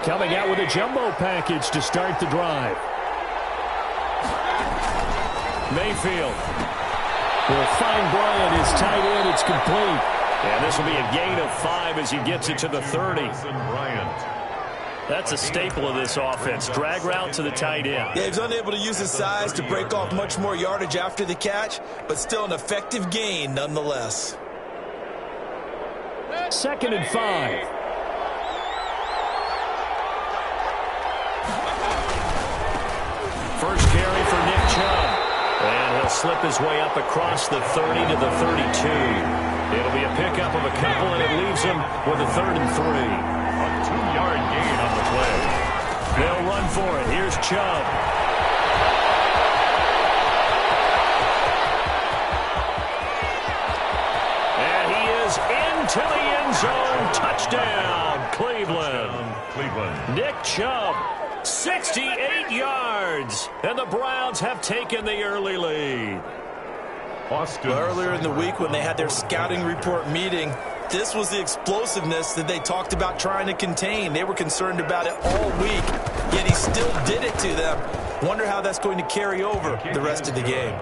coming out with a jumbo package to start the drive. Mayfield will find Bryant. His tight end. It's complete. And this will be a gain of 5 as he gets it to the 30. That's a staple of this offense. Drag route to the tight end. Yeah, he's unable to use his size to break off much more yardage after the catch, but still an effective gain nonetheless. 2nd and 5. First carry for Nick Chubb. And he'll slip his way up across the 30 to the 32. It'll be a pickup of a couple, and it leaves him with a 3rd and 3. A 2-yard gain on the play. They'll run for it. Here's Chubb. And he is into the end zone. Touchdown, Cleveland. Nick Chubb, 68 yards. And the Browns have taken the early lead. Earlier in the week when they had their scouting report meeting, this was the explosiveness that they talked about trying to contain. They were concerned about it all week, yet he still did it to them. Wonder how that's going to carry over the rest of the game.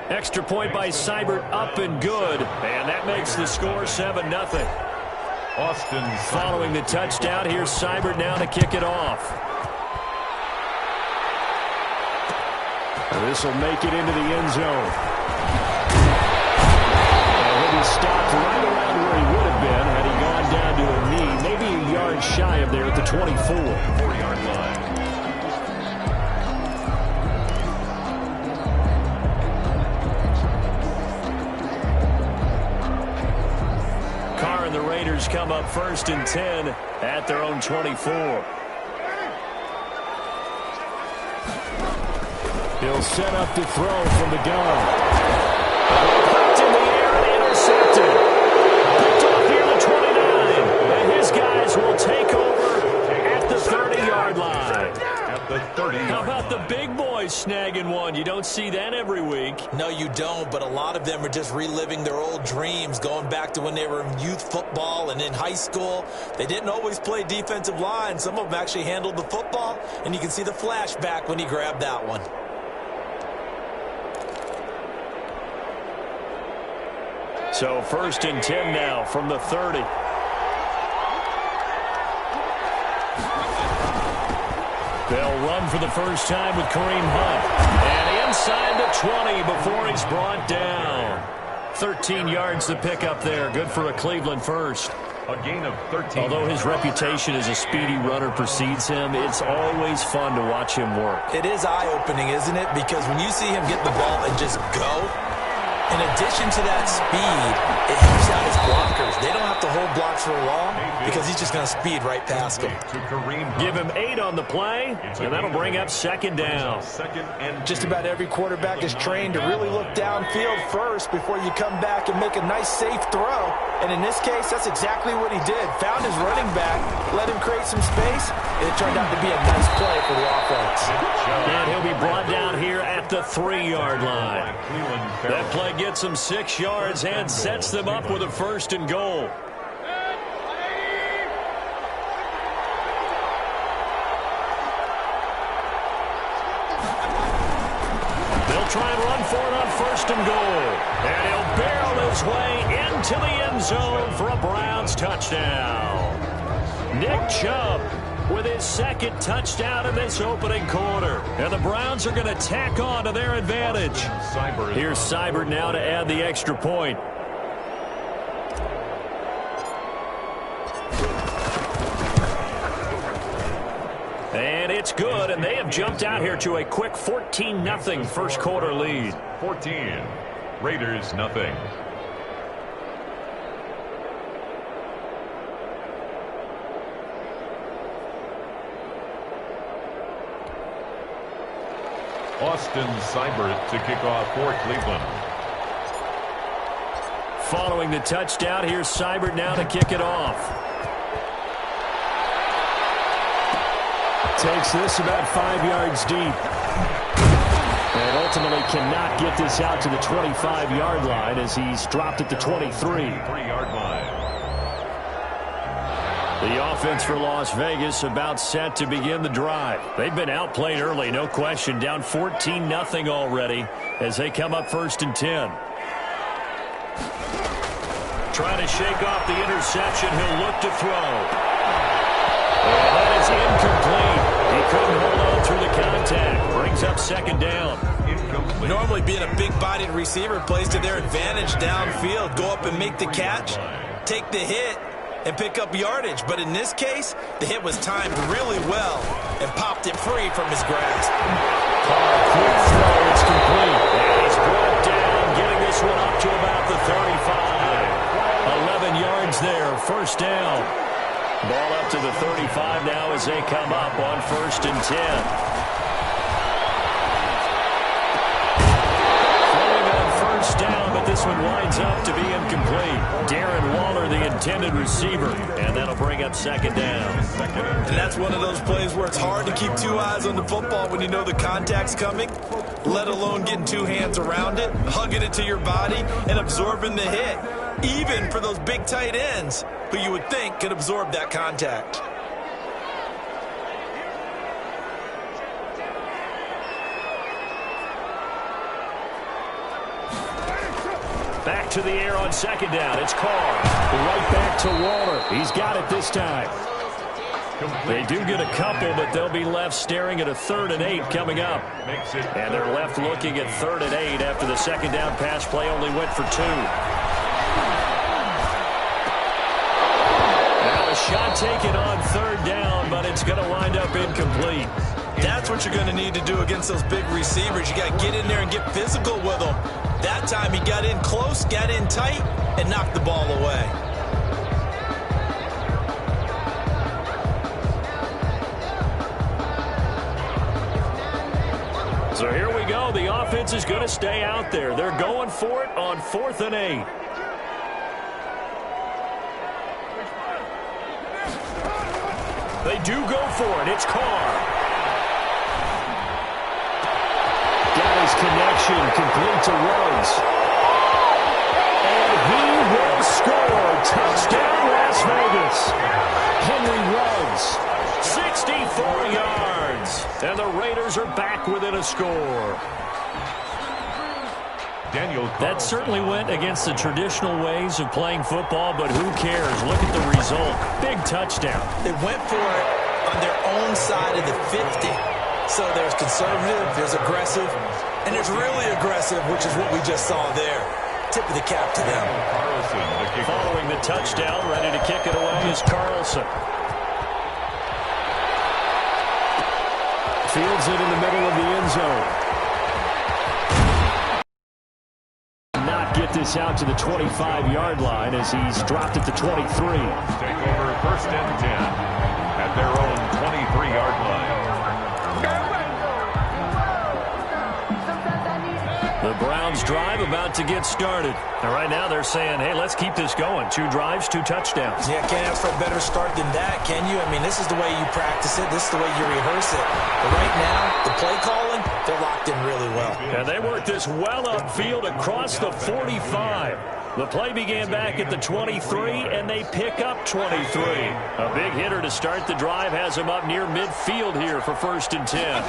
Extra point by Seibert, up and good. And that makes the score 7-0. Following the touchdown, here's Seibert now to kick it off. This will make it into the end zone. And he'll be stopped right around where he would have been had he gone down to a knee, maybe a yard shy of there at the 24. 4-yard line. Carr and the Raiders come up 1st and 10 at their own 24. He'll set up to throw from the gun. Hooked in the air and intercepted. Picked off near the 29. And his guys will take over at the 30-yard line. At the 30-yard line. How about the big boys snagging one? You don't see that every week. No, you don't, but a lot of them are just reliving their old dreams, going back to when they were in youth football and in high school. They didn't always play defensive line. Some of them actually handled the football, and you can see the flashback when he grabbed that one. So 1st and 10 now from the 30. They'll run for the first time with Kareem Hunt. And inside the 20 before he's brought down. 13 yards to pick up there. Good for a Cleveland first. A gain of 13. Although his reputation as a speedy runner precedes him, it's always fun to watch him work. It is eye-opening, isn't it? Because when you see him get the ball and just go, in addition to that speed, it helps out his blockers. They don't have to hold blocks for long because he's just going to speed right past them. Give him 8 on the play, and that'll bring up 2nd down. Just about every quarterback is trained to really look downfield first before you come back and make a nice, safe throw. And in this case, that's exactly what he did. Found his running back, let him create some space, and it turned out to be a nice play for the offense. And he'll be brought down here at the 3-yard line. That play gets them 6 yards and sets them up with a 1st and goal. They'll try and run for it on 1st and goal. And he'll barrel his way into the end zone for a Browns touchdown. Nick Chubb with his 2nd touchdown in this opening quarter. And the Browns are going to tack on to their advantage. Here's Seibert now to add the extra point. And it's good, and they have jumped out here to a quick 14-0 first quarter lead. 14. Raiders, nothing. Austin Seibert to kick off for Cleveland. Following the touchdown, here's Seibert now to kick it off. Takes this about 5 yards deep. And ultimately cannot get this out to the 25-yard line as he's dropped at the 23. 3-yard line. The offense for Las Vegas about set to begin the drive. They've been outplayed early, no question. Down 14-0 already as they come up 1st and 10. Trying to shake off the interception. He'll look to throw. And that is incomplete. He couldn't hold on through the contact. Brings up 2nd down. Normally being a big-bodied receiver plays to their advantage downfield. Go up and make the catch, take the hit, and pick up yardage. But in this case, the hit was timed really well and popped it free from his grasp. Quick throw, it's complete. And he's brought down, getting this one up to about the 35. 11 yards there, 1st down. Ball up to the 35 now as they come up on 1st and 10. Down, but this one winds up to be incomplete. Darren Waller, the intended receiver, and that'll bring up 2nd down. And that's one of those plays where it's hard to keep 2 eyes on the football when you know the contact's coming, let alone getting 2 hands around it, hugging it to your body, and absorbing the hit, even for those big tight ends who you would think could absorb that contact. Back to the air on 2nd down. It's Carr. Right back to Waller. He's got it this time. They do get a couple, but they'll be left staring at a 3rd and 8 coming up. And they're left looking at 3rd and 8 after the 2nd down pass play only went for 2. Now a shot taken on 3rd down, but it's going to wind up incomplete. That's what you're going to need to do against those big receivers. You got to get in there and get physical with them. That time he got in close, got in tight, and knocked the ball away. So here we go. The offense is going to stay out there. They're going for it on 4th and 8. They do go for it. It's Carr. Got his connection, complete to Ruggs. And he will score. Touchdown, Las Vegas. Henry Ruggs, 64 yards. And the Raiders are back within a score. That certainly went against the traditional ways of playing football, but who cares? Look at the result. Big touchdown. They went for it on their own side of the 50. So there's conservative, there's aggressive, and there's really aggressive, which is what we just saw there. Tip of the cap to them. Following the touchdown, ready to kick it away is Carlson. Fields it in the middle of the end zone. Not get this out to the 25-yard line as he's dropped at the 23. Take over 1st and 10 at their own 23-yard line. The Browns drive about to get started. And right now they're saying, hey, let's keep this going. 2 drives, 2 touchdowns. Yeah, can't ask for a better start than that, can you? I mean, this is the way you practice it. This is the way you rehearse it. But right now, the play calling, they're locked in really well. And they work this well upfield across the 45. The play began back at the 23, and they pick up 23. A big hitter to start the drive has him up near midfield here for 1st and 10.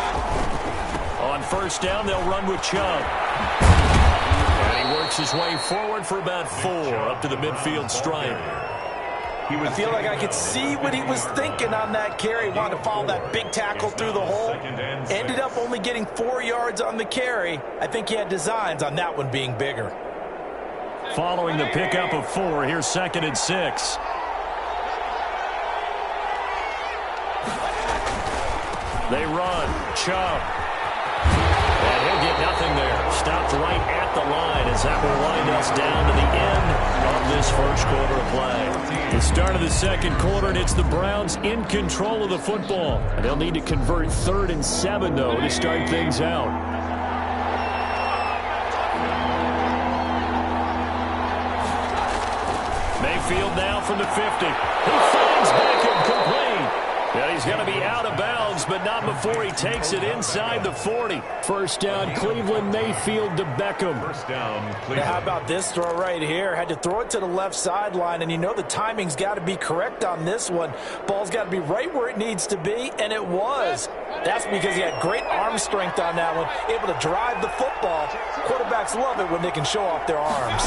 On 1st down, they'll run with Chubb. And he works his way forward for about 4 up to the midfield stripe. I feel like I could see what he was thinking on that carry. Wanted to follow that big tackle through the hole. Ended up only getting 4 yards on the carry. I think he had designs on that one being bigger. Following the pickup of 4, here's 2nd and 6. They run. Chubb. And he'll get nothing there. Stopped right at the line as that will wind us down to the end of this 1st quarter of play. The start of the 2nd quarter, and it's the Browns in control of the football. And they'll need to convert 3rd and 7, though, to start things out. Mayfield now from the 50. He finds Beckham complete. And he's going to be out of bounds, but not before he takes it inside the 40. First down, Cleveland, Mayfield to Beckham. First down, Cleveland. Now, how about this throw right here? Had to throw it to the left sideline, and you know the timing's got to be correct on this one. Ball's got to be right where it needs to be, and it was. That's because he had great arm strength on that one, able to drive the football. Quarterbacks love it when they can show off their arms.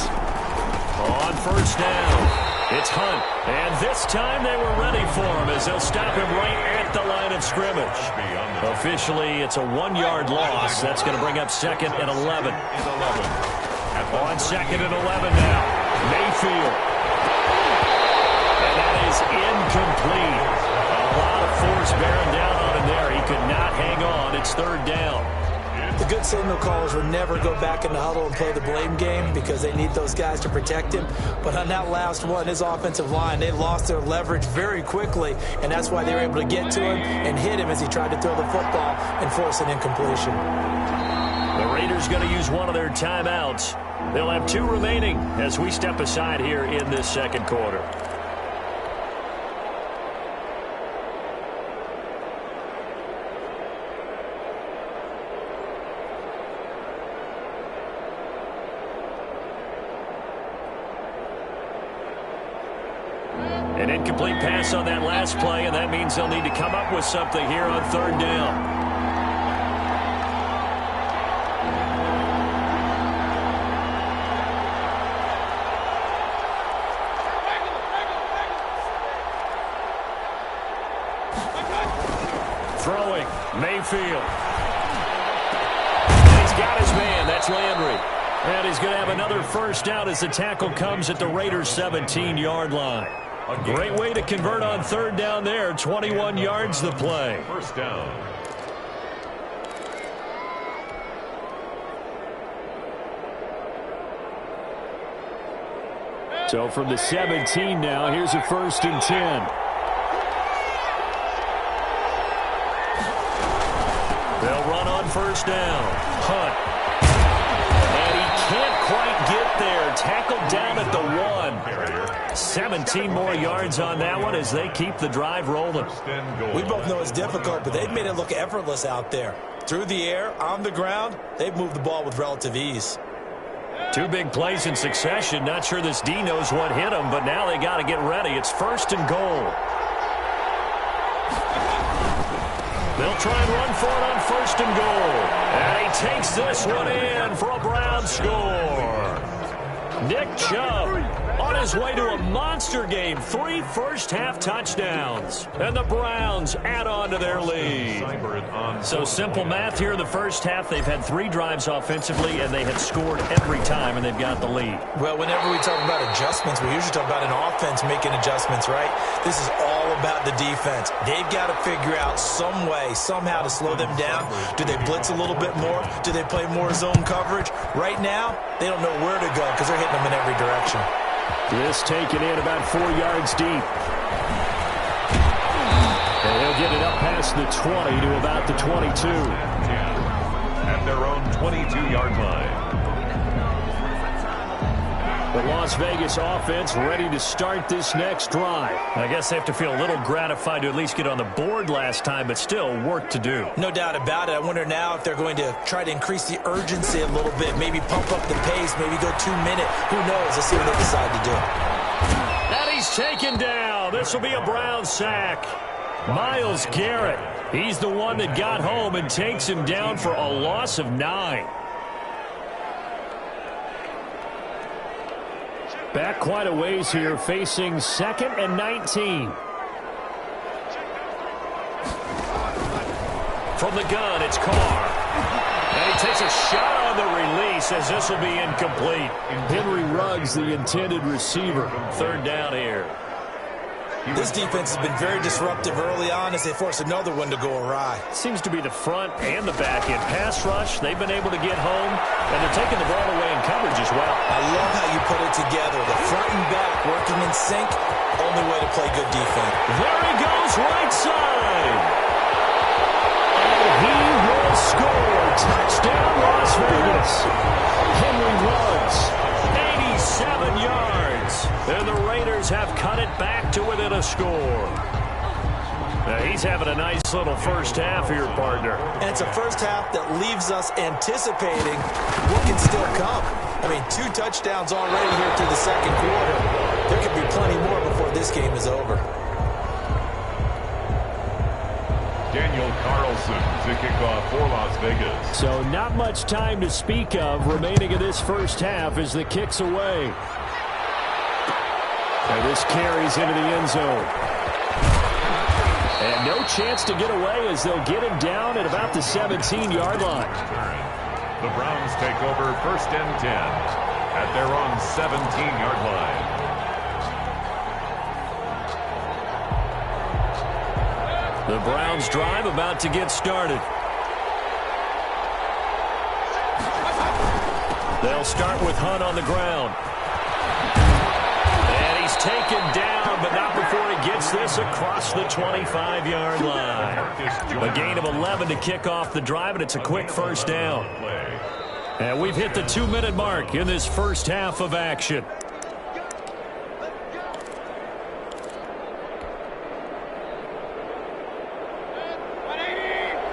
On first down, it's Hunt. And this time they were ready for him as they'll stop him right at the line of scrimmage. Officially, it's a 1-yard loss. That's going to bring up 2nd and 11. On 2nd and 11 now, Mayfield. And that is incomplete. A lot of force bearing down on him there. He could not hang on. It's 3rd down. The good signal callers would never go back in the huddle and play the blame game because they need those guys to protect him. But on that last one, his offensive line, they lost their leverage very quickly, and that's why they were able to get to him and hit him as he tried to throw the football and force an incompletion. The Raiders going to use one of their timeouts. They'll have 2 remaining as we step aside here in this 2nd quarter. An incomplete pass on that last play, and that means they'll need to come up with something here on 3rd down. Throwing, Mayfield. And he's got his man, that's Landry. And he's going to have another first down as the tackle comes at the Raiders' 17-yard line. A great way to convert on 3rd down there. 21 yards the play. First down. So from the 17 now, here's a 1st and 10. They'll run on first down. Hunt. And he can't quite get there. Tackled down at the 1. 17 more yards on that one as they keep the drive rolling. We both know it's difficult, but they've made it look effortless out there. Through the air, on the ground, they've moved the ball with relative ease. 2 big plays in succession. Not sure this D knows what hit him, but now they got to get ready. It's 1st and goal. They'll try and run for it on 1st and goal. And he takes this one in for a Brown score. Nick Chubb on his way to a monster game. 3 first-half touchdowns. And the Browns add on to their lead. So simple math here in the first half. They've had 3 drives offensively, and they have scored every time, and they've got the lead. Well, whenever we talk about adjustments, we usually talk about an offense making adjustments, right? This is all about the defense. They've got to figure out some way, somehow to slow them down. Do they blitz a little bit more? Do they play more zone coverage? Right now, they don't know where to go because they're hitting them in every direction. This taken in about 4 yards deep. And he'll get it up past the 20 to about the 22. At their own 22-yard line. The Las Vegas offense ready to start this next drive. I guess they have to feel a little gratified to at least get on the board last time, but still work to do. No doubt about it. I wonder now if they're going to try to increase the urgency a little bit, maybe pump up the pace, maybe go 2-minute. Who knows? Let's see what they decide to do. And he's taken down. This will be a Brown sack. Myles Garrett. He's the one that got home and takes him down for a loss of 9. Back quite a ways here, facing 2nd and 19. From the gun, it's Carr. And he takes a shot on the release as this will be incomplete. Henry Ruggs, the intended receiver. 3rd down here. This defense has been very disruptive early on as they force another one to go awry. Seems to be the front and the back end. Pass rush, they've been able to get home, and they're taking the ball away in coverage as well. I love how you put it together. The front and back working in sync, only way to play good defense. There he goes, right side. And he will score. Touchdown, Las Vegas. Henry Ruggs, 87 yards. And the Raiders have cut it back to within a score. Now he He's having a nice little first half here, partner. And it's a first half that leaves us anticipating what can still come. I mean, 2 touchdowns already here through the second quarter. There could be plenty more before this game is over. Daniel Carlson to kick off for Las Vegas. So not much time to speak of remaining in this first half as the kick's away. And this carries into the end zone. And no chance to get away as they'll get him down at about the 17-yard line. The Browns take over 1st and 10 at their own 17-yard line. The Browns drive about to get started. They'll start with Hunt on the ground. And he's taken down, but not before he gets this across the 25-yard line. A gain of 11 to kick off the drive, and it's a quick first down. And we've hit the 2-minute mark in this first half of action.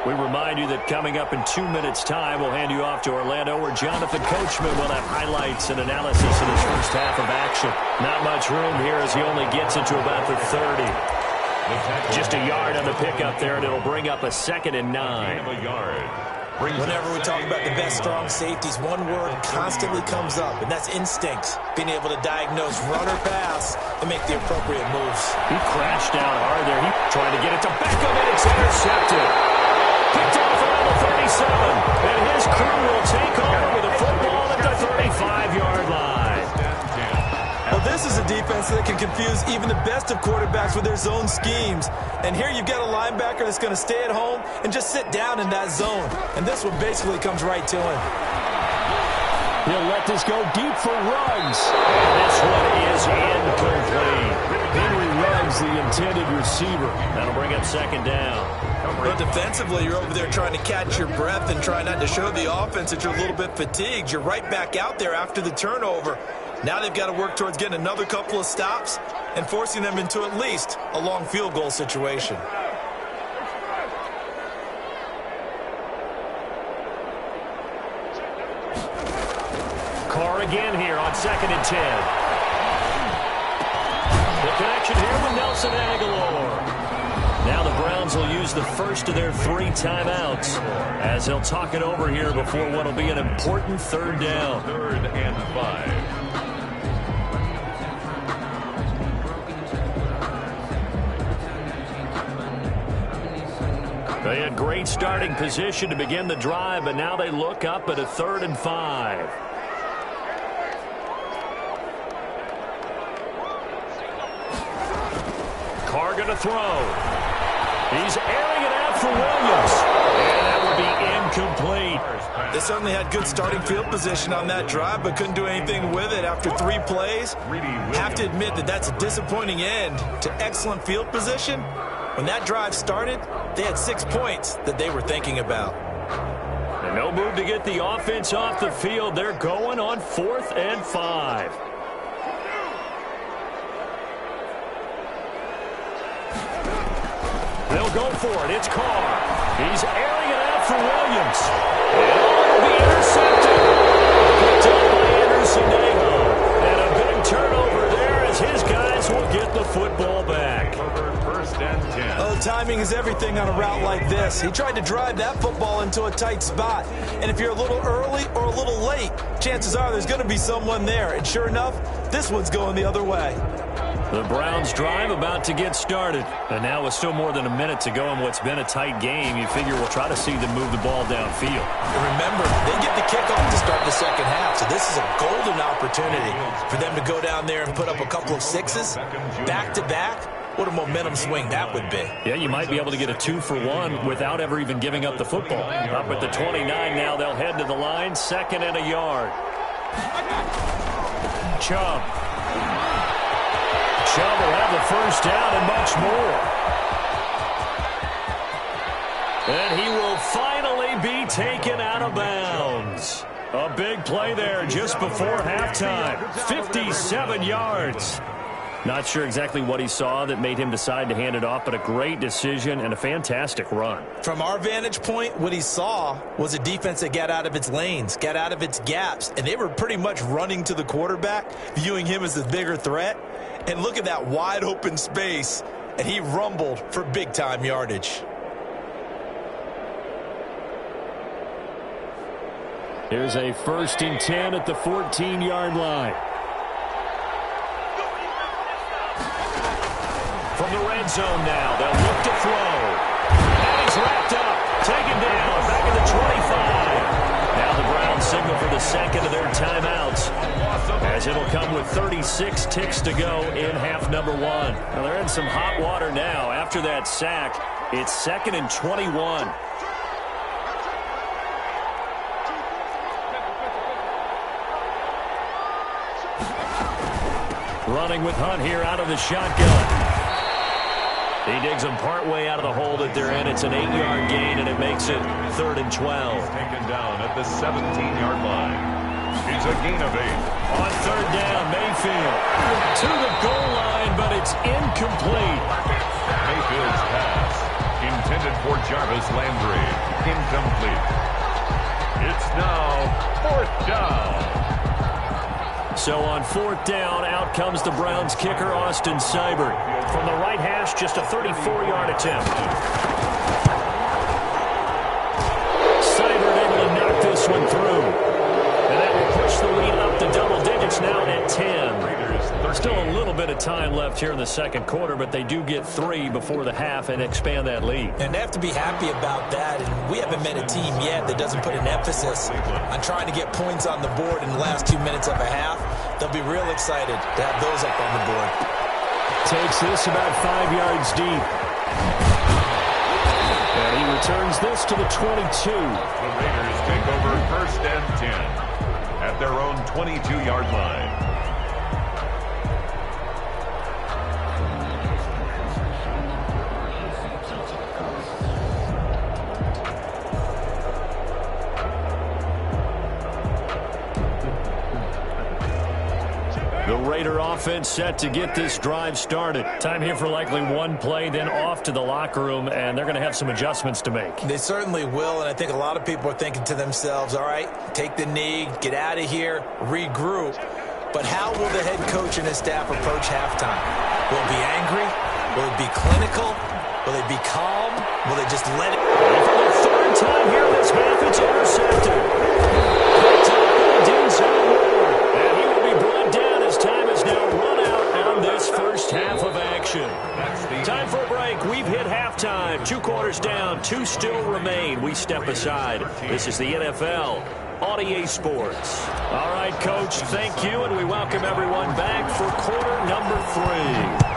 We remind you that coming up in 2 minutes' time, we'll hand you off to Orlando, where Jonathan Coachman will have highlights and analysis in his first half of action. Not much room here as he only gets it to about the 30. Just a yard on the pickup there, and it'll bring up a 2nd and 9. Whenever we talk about the best strong safeties, one word constantly comes up, and that's instinct. Being able to diagnose run or pass and make the appropriate moves. He crashed down hard there. He trying to get it to Beckham, and it's intercepted. Picked off around the 37, and his crew will take over with the football at the 35-yard line. Well, this is a defense that can confuse even the best of quarterbacks with their zone schemes. And here you've got a linebacker that's going to stay at home and just sit down in that zone. And this one basically comes right to him. He'll let this go deep for Ruggs. And this one is incomplete. Henry Ruggs, the intended receiver. That'll bring up 2nd down. But defensively, you're over there trying to catch your breath and try not to show the offense that you're a little bit fatigued. You're right back out there after the turnover. Now they've got to work towards getting another couple of stops and forcing them into at least a long field goal situation. Carr again here on 2nd and 10. The connection here with Nelson Aguilar. Now the Browns will use the first of their 3 timeouts as they'll talk it over here before what will be an important 3rd down. 3rd and 5. They had great starting position to begin the drive, but now they look up at a 3rd and 5. Carr going to throw. He's airing it out for Williams. And that will be incomplete. They certainly had good starting field position on that drive, but couldn't do anything with it after 3 plays. Have to admit that that's a disappointing end to excellent field position. When that drive started, they had 6 points that they were thinking about. And no move to get the offense off the field. They're going on 4th and 5. They'll go for it. It's Carr. He's airing it out for Williams. And it'll be intercepted. Picked up by Anderson and a big turnover there as his guys will get the football back. 1st and 10. Oh, timing is everything on a route like this. He tried to drive that football into a tight spot. And if you're a little early or a little late, chances are there's going to be someone there. And sure enough, this one's going the other way. The Browns drive about to get started. And now with still more than a minute to go in what's been a tight game, you figure we'll try to see them move the ball downfield. And remember, they get the kickoff to start the second half, so this is a golden opportunity for them to go down there and put up a couple of 6s back-to-back. What a momentum swing that would be. Yeah, you might be able to get a 2-for-1 without ever even giving up the football. Up at the 29 now, they'll head to the line, 2nd and a yard. Chubb. Chubb will have the first down and much more. And he will finally be taken out of bounds. A big play there just before halftime. 57 yards. Not sure exactly what he saw that made him decide to hand it off, but a great decision and a fantastic run. From our vantage point, what he saw was a defense that got out of its lanes, got out of its gaps, and they were pretty much running to the quarterback, viewing him as the bigger threat. And look at that wide open space, and he rumbled for big-time yardage. Here's a 1st and 10 at the 14-yard line. From the red zone now, they'll look to throw. And he's wrapped up, taken down, back at the 25. Now the Browns signal for the second of their timeouts, as it'll come with 36 ticks to go in half number 1. Now they're in some hot water now. After that sack, it's 2nd and 21. Running with Hunt here out of the shotgun. He digs them partway out of the hole that they're in. It's an 8-yard gain, and it makes it 3rd and 12. He's taken down at the 17-yard line. It's a gain of 8. On 3rd down, Mayfield to the goal line, but it's incomplete. Mayfield's pass, intended for Jarvis Landry, incomplete. It's now 4th down. So on 4th down, out comes the Browns kicker, Austin Seibert. From the right hash, just a 34-yard attempt. Seibert able to knock this one through. And that will push the lead up to double digits now at 10. Still a little bit of time left here in the second quarter, but they do get 3 before the half and expand that lead. And they have to be happy about that. And we haven't met a team yet that doesn't put an emphasis on trying to get points on the board in the last 2 minutes of a half. They'll be real excited to have those up on the board. Takes this about 5 yards deep. And he returns this to the 22. The Raiders take over 1st and 10 at their own 22-yard line. The Raider offense set to get this drive started. Time here for likely one play, then off to the locker room, and they're going to have some adjustments to make. They certainly will, and I think a lot of people are thinking to themselves, all right, take the knee, get out of here, regroup. But how will the head coach and his staff approach halftime? Will it be angry? Will it be clinical? Will they be calm? Will they just let it? And for the 3rd time here in this half, it's intercepted. Picked up by Denzel Ward. And he will be brought down as time is now run out on this first half of action. Time for a break. We've hit halftime. 2 quarters down. 2 still remain. We step aside. This is the NFL on EA Sports. All right, Coach, thank you, and we welcome everyone back for quarter number 3.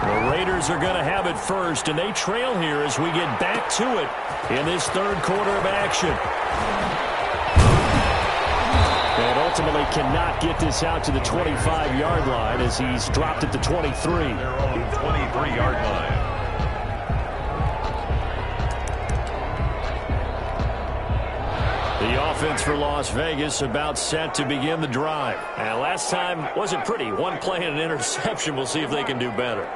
The Raiders are going to have it first, and they trail here as we get back to it in this 3rd quarter of action. And ultimately cannot get this out to the 25-yard line as he's dropped at the 23. Their own 23-yard line. The offense for Las Vegas about set to begin the drive. And last time wasn't pretty. One play and an interception. We'll see if they can do better.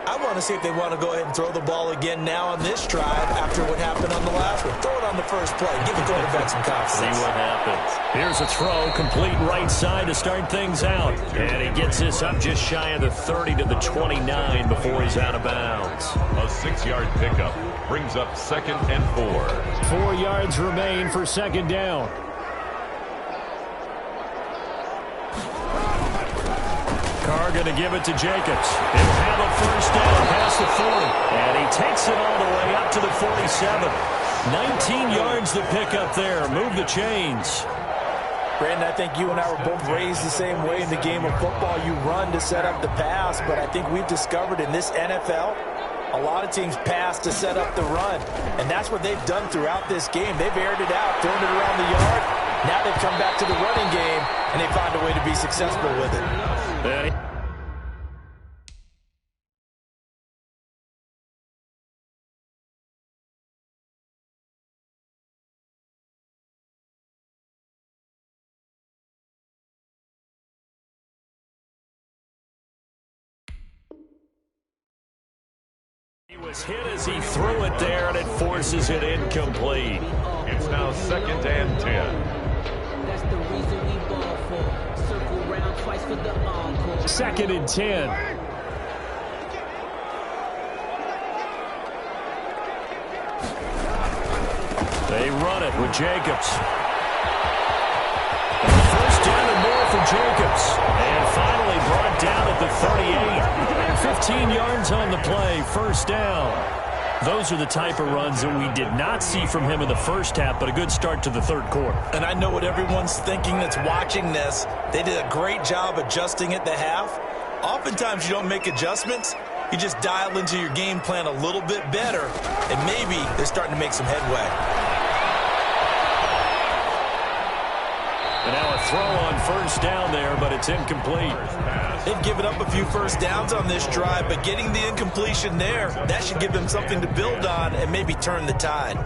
I want to see if they want to go ahead and throw the ball again now on this drive after what happened on the last one. Throw it on the first play. Give the quarterback some confidence. See what happens. Here's a throw, complete right side to start things out. And he gets this up just shy of the 30 to the 29 before he's out of bounds. A 6-yard pickup brings up 2nd and 4. 4 yards remain for 2nd down. Carr going to give it to Jacobs. He'll have a 1st down past the 40. And he takes it all the way up to the 47. 19 yards to pick up there. Move the chains. Brandon, I think you and I were both raised the same way in the game of football. You run to set up the pass, but I think we've discovered in this NFL, a lot of teams pass to set up the run. And that's what they've done throughout this game. They've aired it out, thrown it around the yard. Now they've come back to the running game, and they found a way to be successful with it. Was hit as he threw it there, and it forces it incomplete. It's now 2nd and 10. That's the reason we ball for. Circle round twice for the encore. 2nd and 10. They run it with Jacobs. And the first down and more for Jacobs. And finally brought down at the 38. 15 yards on the play, first down. Those are the type of runs that we did not see from him in the first half, but a good start to the third quarter. And I know what everyone's thinking that's watching this. They did a great job adjusting at the half. Oftentimes you don't make adjustments. You just dial into your game plan a little bit better, and maybe they're starting to make some headway. And now a throw on first down there, but it's incomplete. They've given up a few first downs on this drive, but getting the incompletion there, that should give them something to build on and maybe turn the tide.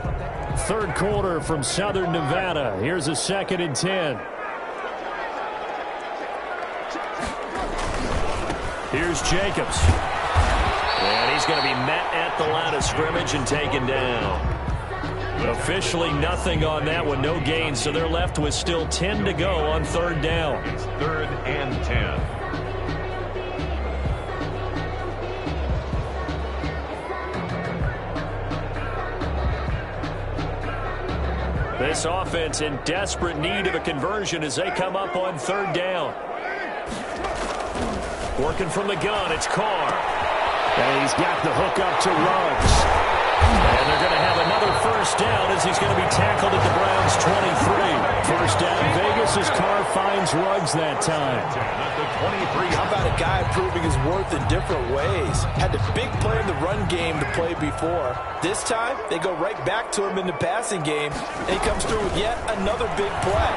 Third quarter from Southern Nevada. Here's a 2nd and 10. Here's Jacobs. And he's going to be met at the line of scrimmage and taken down. Officially nothing on that one, no gain, so they're left with still 10 to go on third down. It's 3rd and 10. This offense in desperate need of a conversion as they come up on third down. Working from the gun, it's Carr. And he's got the hook up to Ruggs. And they're going to have another first down as he's going to be tackled at the Browns' 23. First down Vegas as Carr finds Ruggs that time. How about a guy proving his worth in different ways? Had the big play in the run game to play before. This time, they go right back to him in the passing game, and he comes through with yet another big play.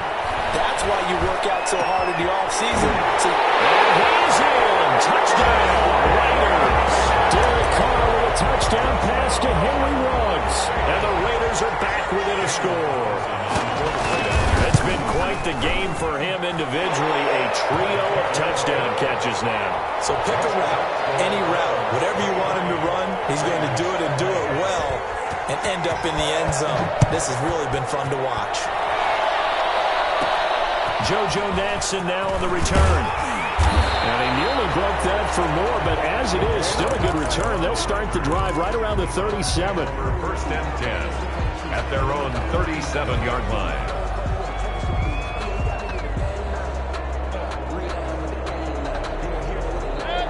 That's why you work out so hard in the offseason. And he's in. Touchdown, Raiders. Derek Carr with a touchdown pass to Henry Ruggs. And the Raiders are back within a score. It's been quite the game for him individually. A trio of touchdown catches now. So pick a route, any route, whatever you want him to run, he's going to do it and do it well and end up in the end zone. This has really been fun to watch. JoJo Natson now on the return. And he nearly broke that for more, but as it is, still a good return. They'll start the drive right around the 37. For 1st and 10 at their own 37-yard line.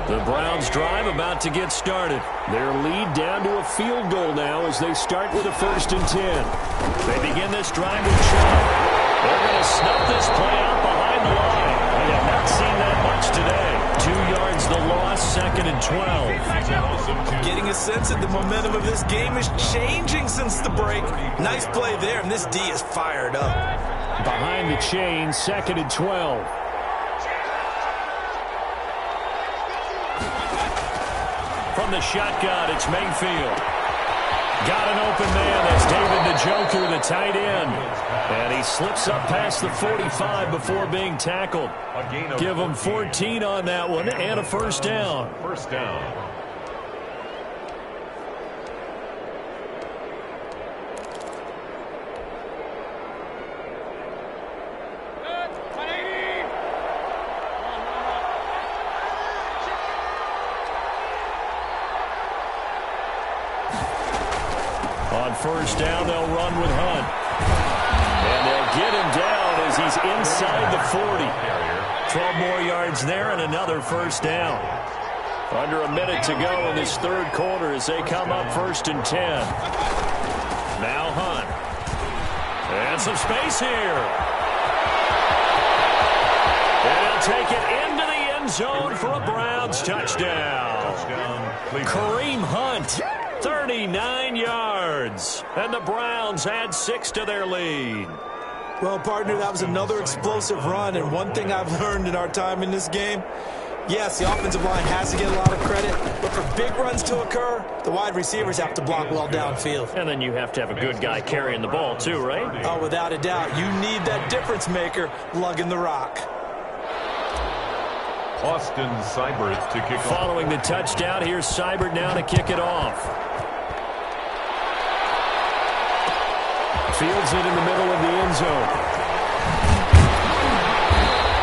The Browns drive about to get started. Their lead down to a field goal now as they start with a 1st and 10. They begin this drive with Chubb. They're going to snub this play out behind the line. We have not seen that much today. 2 yards the loss, 2nd and 12. Getting a sense that the momentum of this game is changing since the break. Nice play there, and this D is fired up. Behind the chain, 2nd and 12. From the shotgun, it's Mayfield. Got an open man. That's David Njoku, the tight end. And he slips up past the 45 before being tackled. Give him 14 on that one and a first down. First down. On first down, they'll run with Hunt. And they'll get him down as he's inside the 40. 12 more yards there and another first down. Under a minute to go in this third quarter as they come up 1st and 10. Now Hunt. And some space here. And he'll take it into the end zone for a Browns touchdown. Kareem Hunt. 39 yards. And the Browns add 6 to their lead. Well, partner, that was another explosive run. And one thing I've learned in our time in this game, yes, the offensive line has to get a lot of credit. But for big runs to occur, the wide receivers have to block well downfield. And then you have to have a good guy carrying the ball too, right? Oh, without a doubt. You need that difference maker lugging the rock. Austin Seibert to kick off. Following the touchdown, here's Seibert now to kick it off. Fields it in the middle of the end zone.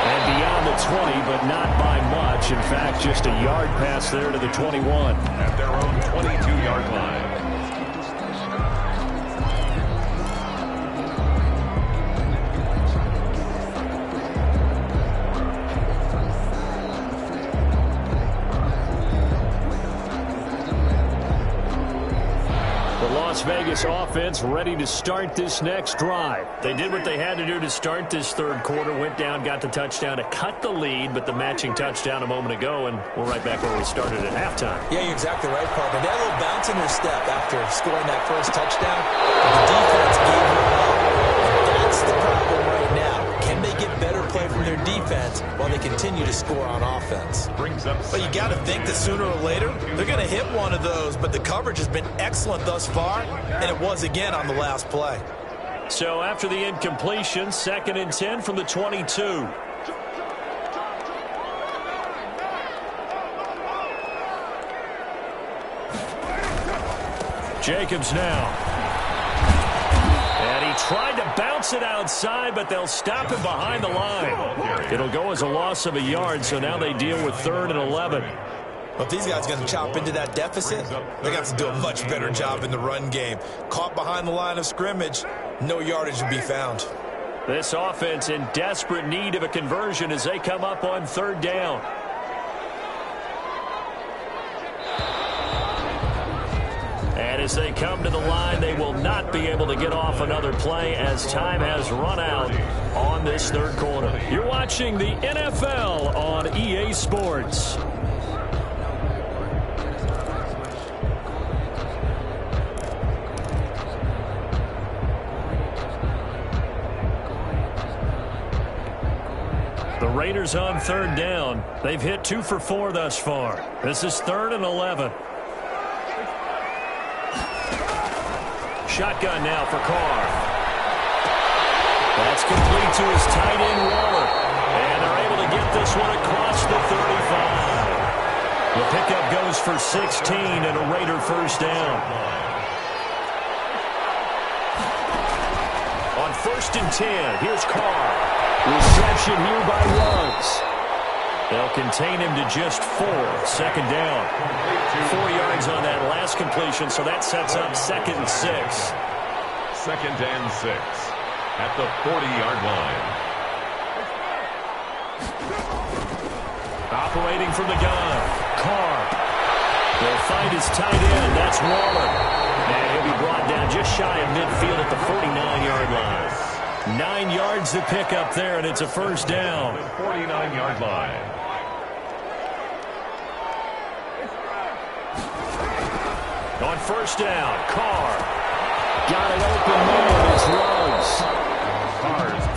And beyond the 20, but not by much. In fact, just a yard pass there to the 21. At their own 22-yard line. Las Vegas offense ready to start this next drive. They did what they had to do to start this third quarter, went down, got the touchdown to cut the lead, but the matching touchdown a moment ago, and we're right back where we started at halftime. Yeah, you're exactly right, partner. They had a little bounce in their step after scoring that first touchdown. The defense gave them up. And that's the problem right now. Can they get better play from their defense while they continue to score on offense? But you got to think that sooner or later, they're going to hit one of those, but the coverage has been excellent thus far, and it was again on the last play. So after the incompletion, 2nd and 10 from the 22. Jacobs now. And he tried to bounce it outside, but they'll stop him behind the line. It'll go as a loss of a yard, so now they deal with 3rd and 11. Well, if these guys are going to chop into that deficit, they're going to have to do a much better job in the run game. Caught behind the line of scrimmage, no yardage to be found. This offense in desperate need of a conversion as they come up on 3rd down. And as they come to the line, they will not be able to get off another play as time has run out on this third quarter. You're watching the NFL on EA Sports. The Raiders on 3rd down. They've hit 2 for 4 thus far. This is 3rd and 11. Shotgun now for Carr. That's complete to his tight end, Waller. And they're able to get this one across the 35. The pickup goes for 16 and a Raider first down. On 1st and 10, here's Carr. Reception here by Ruggs. They'll contain him to just 4. 2nd down. 4 yards on that last completion, so that sets up 2nd and 6. 2nd and 6 at the 40-yard line. Operating from the gun, Carr. They'll find his tight end. That's Waller. And he'll be brought down just shy of midfield at the 49-yard line. 9 yards to pick up there, and it's a first down. 49-yard line. On 1st down, Carr. Got it open there. It's Ruggs.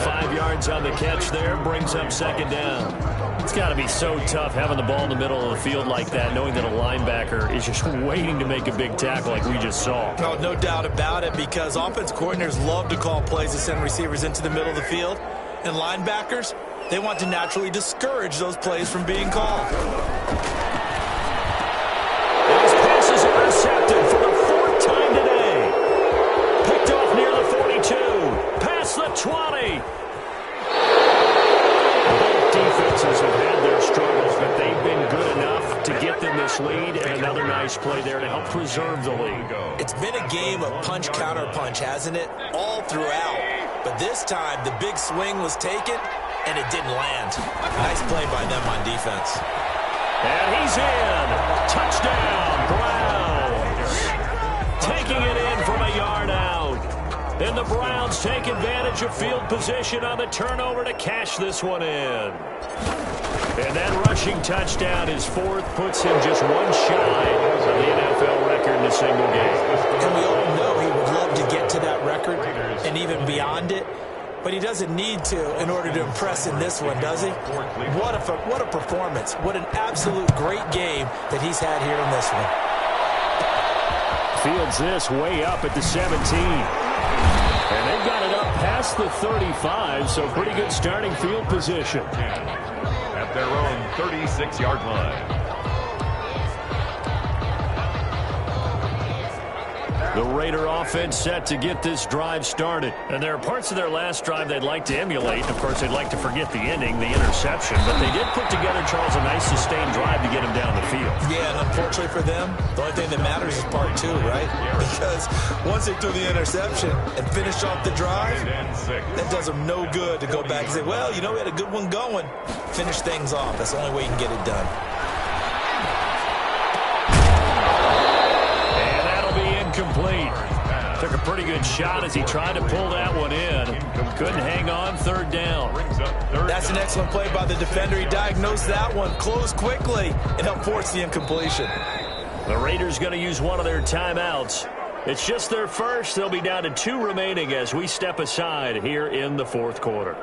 5 yards on the catch there. Brings up 2nd down. It's got to be so tough having the ball in the middle of the field like that, knowing that a linebacker is just waiting to make a big tackle like we just saw. Oh, no doubt about it, because offense coordinators love to call plays to send receivers into the middle of the field. And linebackers, they want to naturally discourage those plays from being called. And his pass is intercepted for the 4th time today. Picked off near the 42. Past the 20. Both defenses have had their struggles, but they've been good enough to get them this lead, and another nice play there to help preserve the lead. It's been a game of punch-counter-punch, hasn't it? All throughout. But this time, the big swing was taken, and it didn't land. Nice play by them on defense. And he's in. Touchdown, Browns. Taking it in from a yard out. And the Browns take advantage of field position on the turnover to cash this one in. And that rushing touchdown, his 4th, puts him just 1 shy of the NFL record in a single game. And we all know he would love to get to that record and even beyond it. But he doesn't need to in order to impress in this one, does he? What a performance. What an absolute great game that he's had here in this one. Fields this way up at the 17. And they've got it up past the 35, so pretty good starting field position. at their own 36-yard line. The Raider offense set to get this drive started. And there are parts of their last drive they'd like to emulate. Of course, they'd like to forget the ending, the interception. But they did put together, Charles, a nice sustained drive to get him down the field. Yeah, and unfortunately for them, the only thing that matters is part two, right? Because once they threw the interception and finished off the drive, that does them no good to go back and say, well, you know, we had a good one going. Finish things off. That's the only way you can get it done. Complete. Took a pretty good shot as he tried to pull that one in. Couldn't hang on, third down. That's an excellent play by the defender. He diagnosed that one, closed quickly, and helped force the incompletion. The Raiders going to use one of their timeouts. It's just their first. They'll be down to 2 remaining as we step aside here in the fourth quarter.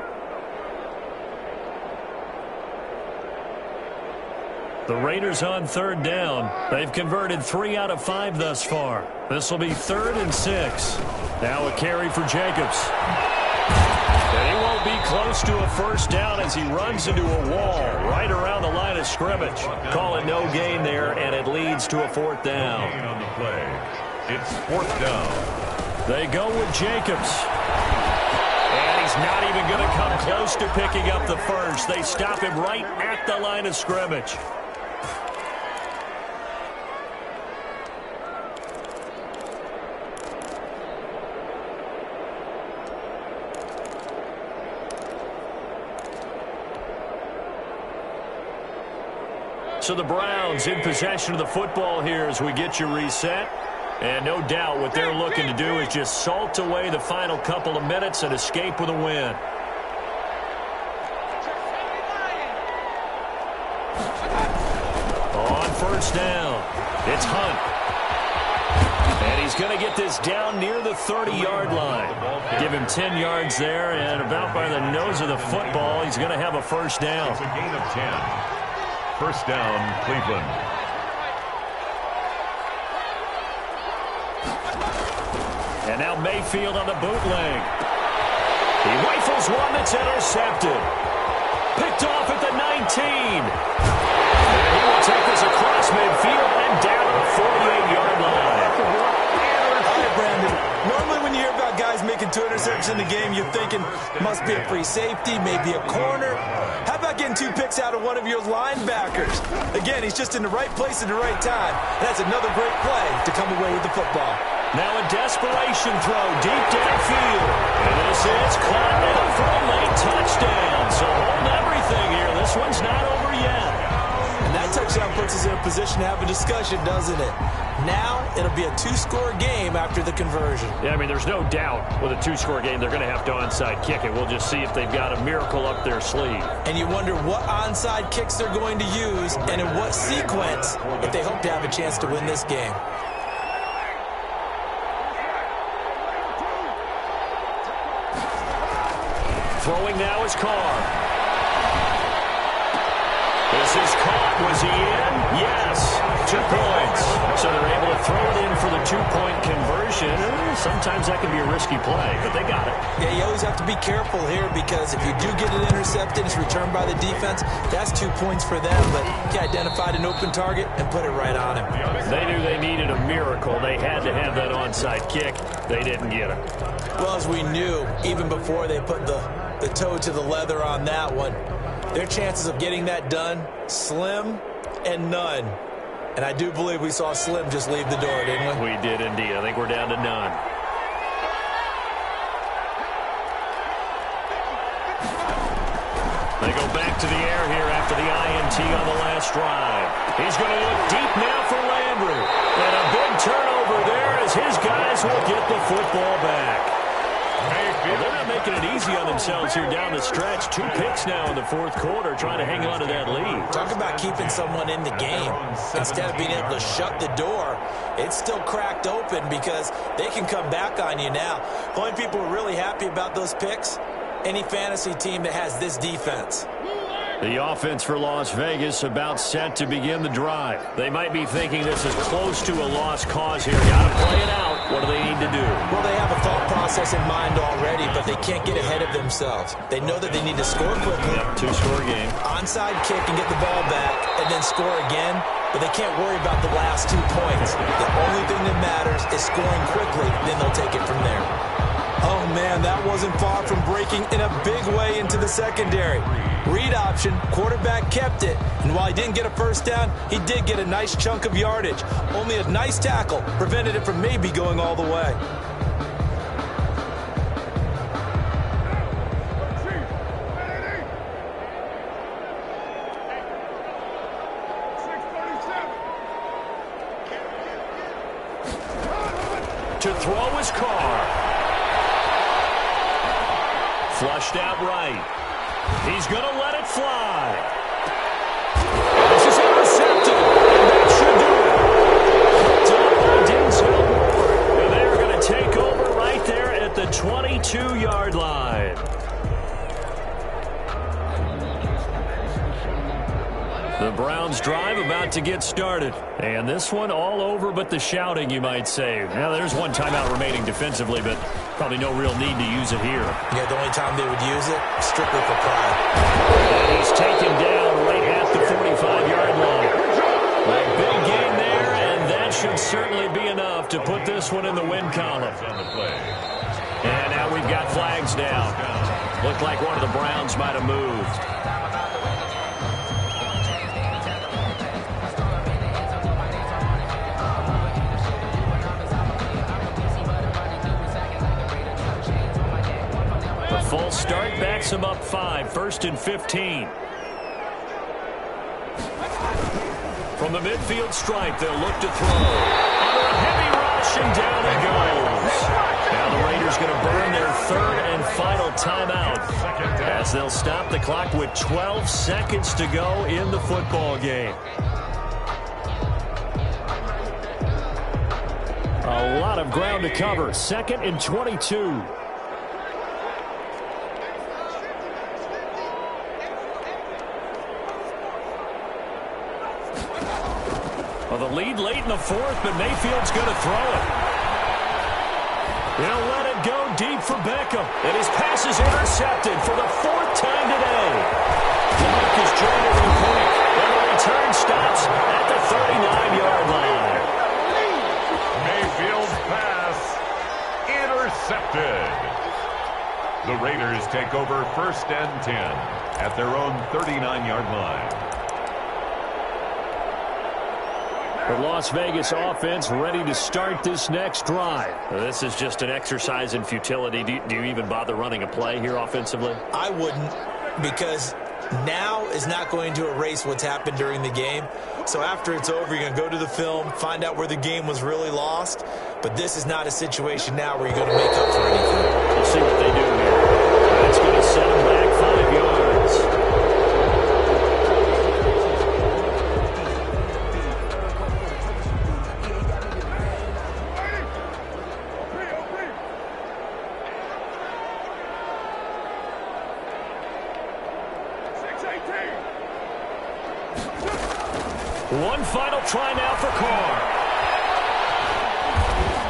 The Raiders on third down. They've converted 3 out of 5 thus far. This will be 3rd and 6. Now a carry for Jacobs. And he won't be close to a first down as he runs into a wall right around the line of scrimmage. Call it no gain there, and it leads to a 4th down. On the play, it's 4th down. They go with Jacobs. And he's not even going to come close to picking up the first. They stop him right at the line of scrimmage. So the Browns in possession of the football here as we get you reset. And no doubt what they're looking to do is just salt away the final couple of minutes and escape with a win. On first down, it's Hunt. And he's going to get this down near the 30-yard line. Give him 10 yards there, and about by the nose of the football, he's going to have a first down. It's a gain of 10. First down, Cleveland. And now Mayfield on the bootleg. He rifles one that's intercepted. Picked off at the 19. And he will take this across midfield and down to the 48-yard line. All right, Brandon. Normally when you hear about guys making 2 interceptions in the game, you're thinking must be a free safety, maybe a corner. How about getting 2 picks out of one of your linebackers? Again, he's just in the right place at the right time. And that's another great play to come away with the football. Now a desperation throw deep downfield. And this is caught down for a late touchdown. So hold everything here. This one's not over yet. And that touchdown puts us in a position to have a discussion, doesn't it? Now it'll be a 2-score game after the conversion. Yeah, I mean, there's no doubt with a 2-score game they're going to have to onside kick it. We'll just see if they've got a miracle up their sleeve. And you wonder what onside kicks they're going to use and in what sequence if they hope to have a chance to win this game. Throwing now is Carr. This is caught. Was he in? Yes. 2 points. So they're able to throw it in for the 2-point conversion. Sometimes that can be a risky play, but they got it. Yeah, you always have to be careful here because if you do get it intercepted, it's returned by the defense, that's 2 points for them. But he identified an open target and put it right on him. They knew they needed a miracle. They had to have that onside kick. They didn't get it. Well, as we knew, even before they put the toe to the leather on that one, their chances of getting that done, slim and none. And I do believe we saw Slim just leave the door, didn't we? We did indeed. I think we're down to none. They go back to the air here after the INT on the last drive. He's going to look deep now for Landry. And a big turnover there as his guys will get the football back. Well, they're not making it easy on themselves here down the stretch. 2 picks now in the fourth quarter, trying to hang on to that lead. Talk about keeping someone in the game. Instead of being able to shut the door, it's still cracked open because they can come back on you now. The only people who are really happy about those picks, any fantasy team that has this defense. The offense for Las Vegas about set to begin the drive. They might be thinking this is close to a lost cause here. Got to play it out. What do they need to do? Well, they have a thought process in mind already, but they can't get ahead of themselves. They know that they need to score quickly. Yep, two-score game. Onside kick and get the ball back, and then score again. But they can't worry about the last 2 points. The only thing that matters is scoring quickly, then they'll take it from there. Oh, man, that wasn't far from breaking in a big way into the secondary. Read option, quarterback kept it, and while he didn't get a first down, he did get a nice chunk of yardage. Only a nice tackle prevented it from maybe going all the way. To throw his car. Flushed out right. He's going to let it fly. This is intercepted. And that should do it. Picked up by Denzel Ward. And they're going to take over right there at the 22-yard line. The Browns drive about to get started. And this one all over but the shouting, you might say. Now, there's one timeout remaining defensively, but probably no real need to use it here. Yeah, the only time they would use it, strictly for pride. And he's taken down right at the 45-yard line. A big gain there, and that should certainly be enough to put this one in the win column. And now we've got flags down. Looked like one of the Browns might have moved. Full start backs him up 5, 1st and 15. From the midfield stripe, they'll look to throw. Under a heavy rush, and down he goes. Now the Raiders going to burn their 3rd and final timeout as they'll stop the clock with 12 seconds to go in the football game. A lot of ground to cover. 2nd and 22. Well, the lead late in the 4th, but Mayfield's going to throw it. He'll let it go deep for Beckham. And his pass is intercepted for the 4th time today. Clock is joined at the point. And the return stops at the 39-yard line. Mayfield's pass intercepted. The Raiders take over 1st and 10 at their own 39-yard line. The Las Vegas offense ready to start this next drive. This is just an exercise in futility. Do you even bother running a play here offensively? I wouldn't, because now is not going to erase what's happened during the game. So after it's over, you're going to go to the film, find out where the game was really lost. But this is not a situation now where you're going to make up for anything. We'll see what they do here. That's going to set them back 5 yards. One final try now for Carr.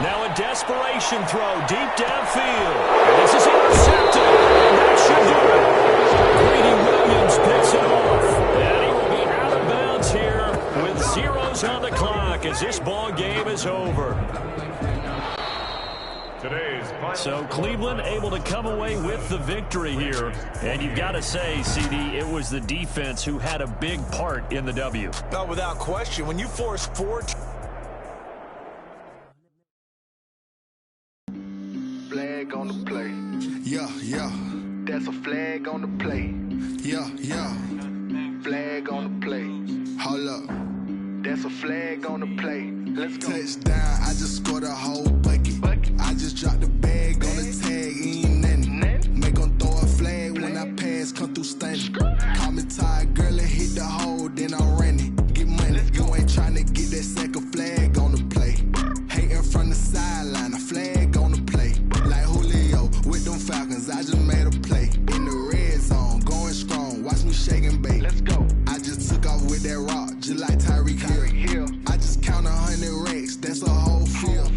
Now a desperation throw deep downfield. And this is intercepted. And that should do it. Greedy Williams picks it off. And he will be out of bounds here with zeros on the clock as this ball game is over. So Cleveland able to come away with the victory here. And you've got to say, CD, it was the defense who had a big part in the W. No, without question. When you force 4... Flag on the play. Yeah, yeah. That's a flag on the play. Yeah, yeah. Flag on the play. Hold up. That's a flag on the play. Let's go. Touchdown, I just scored a whole bucket. I just dropped the bag on the tag, ain't nothing. Make them throw a flag when I pass, come through stunning. Call me tired, girl, and hit the hole, then I'm running. Get money, you ain't tryna get that second flag on the play. Hating from the sideline, a flag on the play. Like Julio with them Falcons, I just made a play. In the red zone, going strong, watch me shake and bake. Let's go. I just took off with that rock, just like Tyreek Hill. I just count 100 racks, that's a whole field.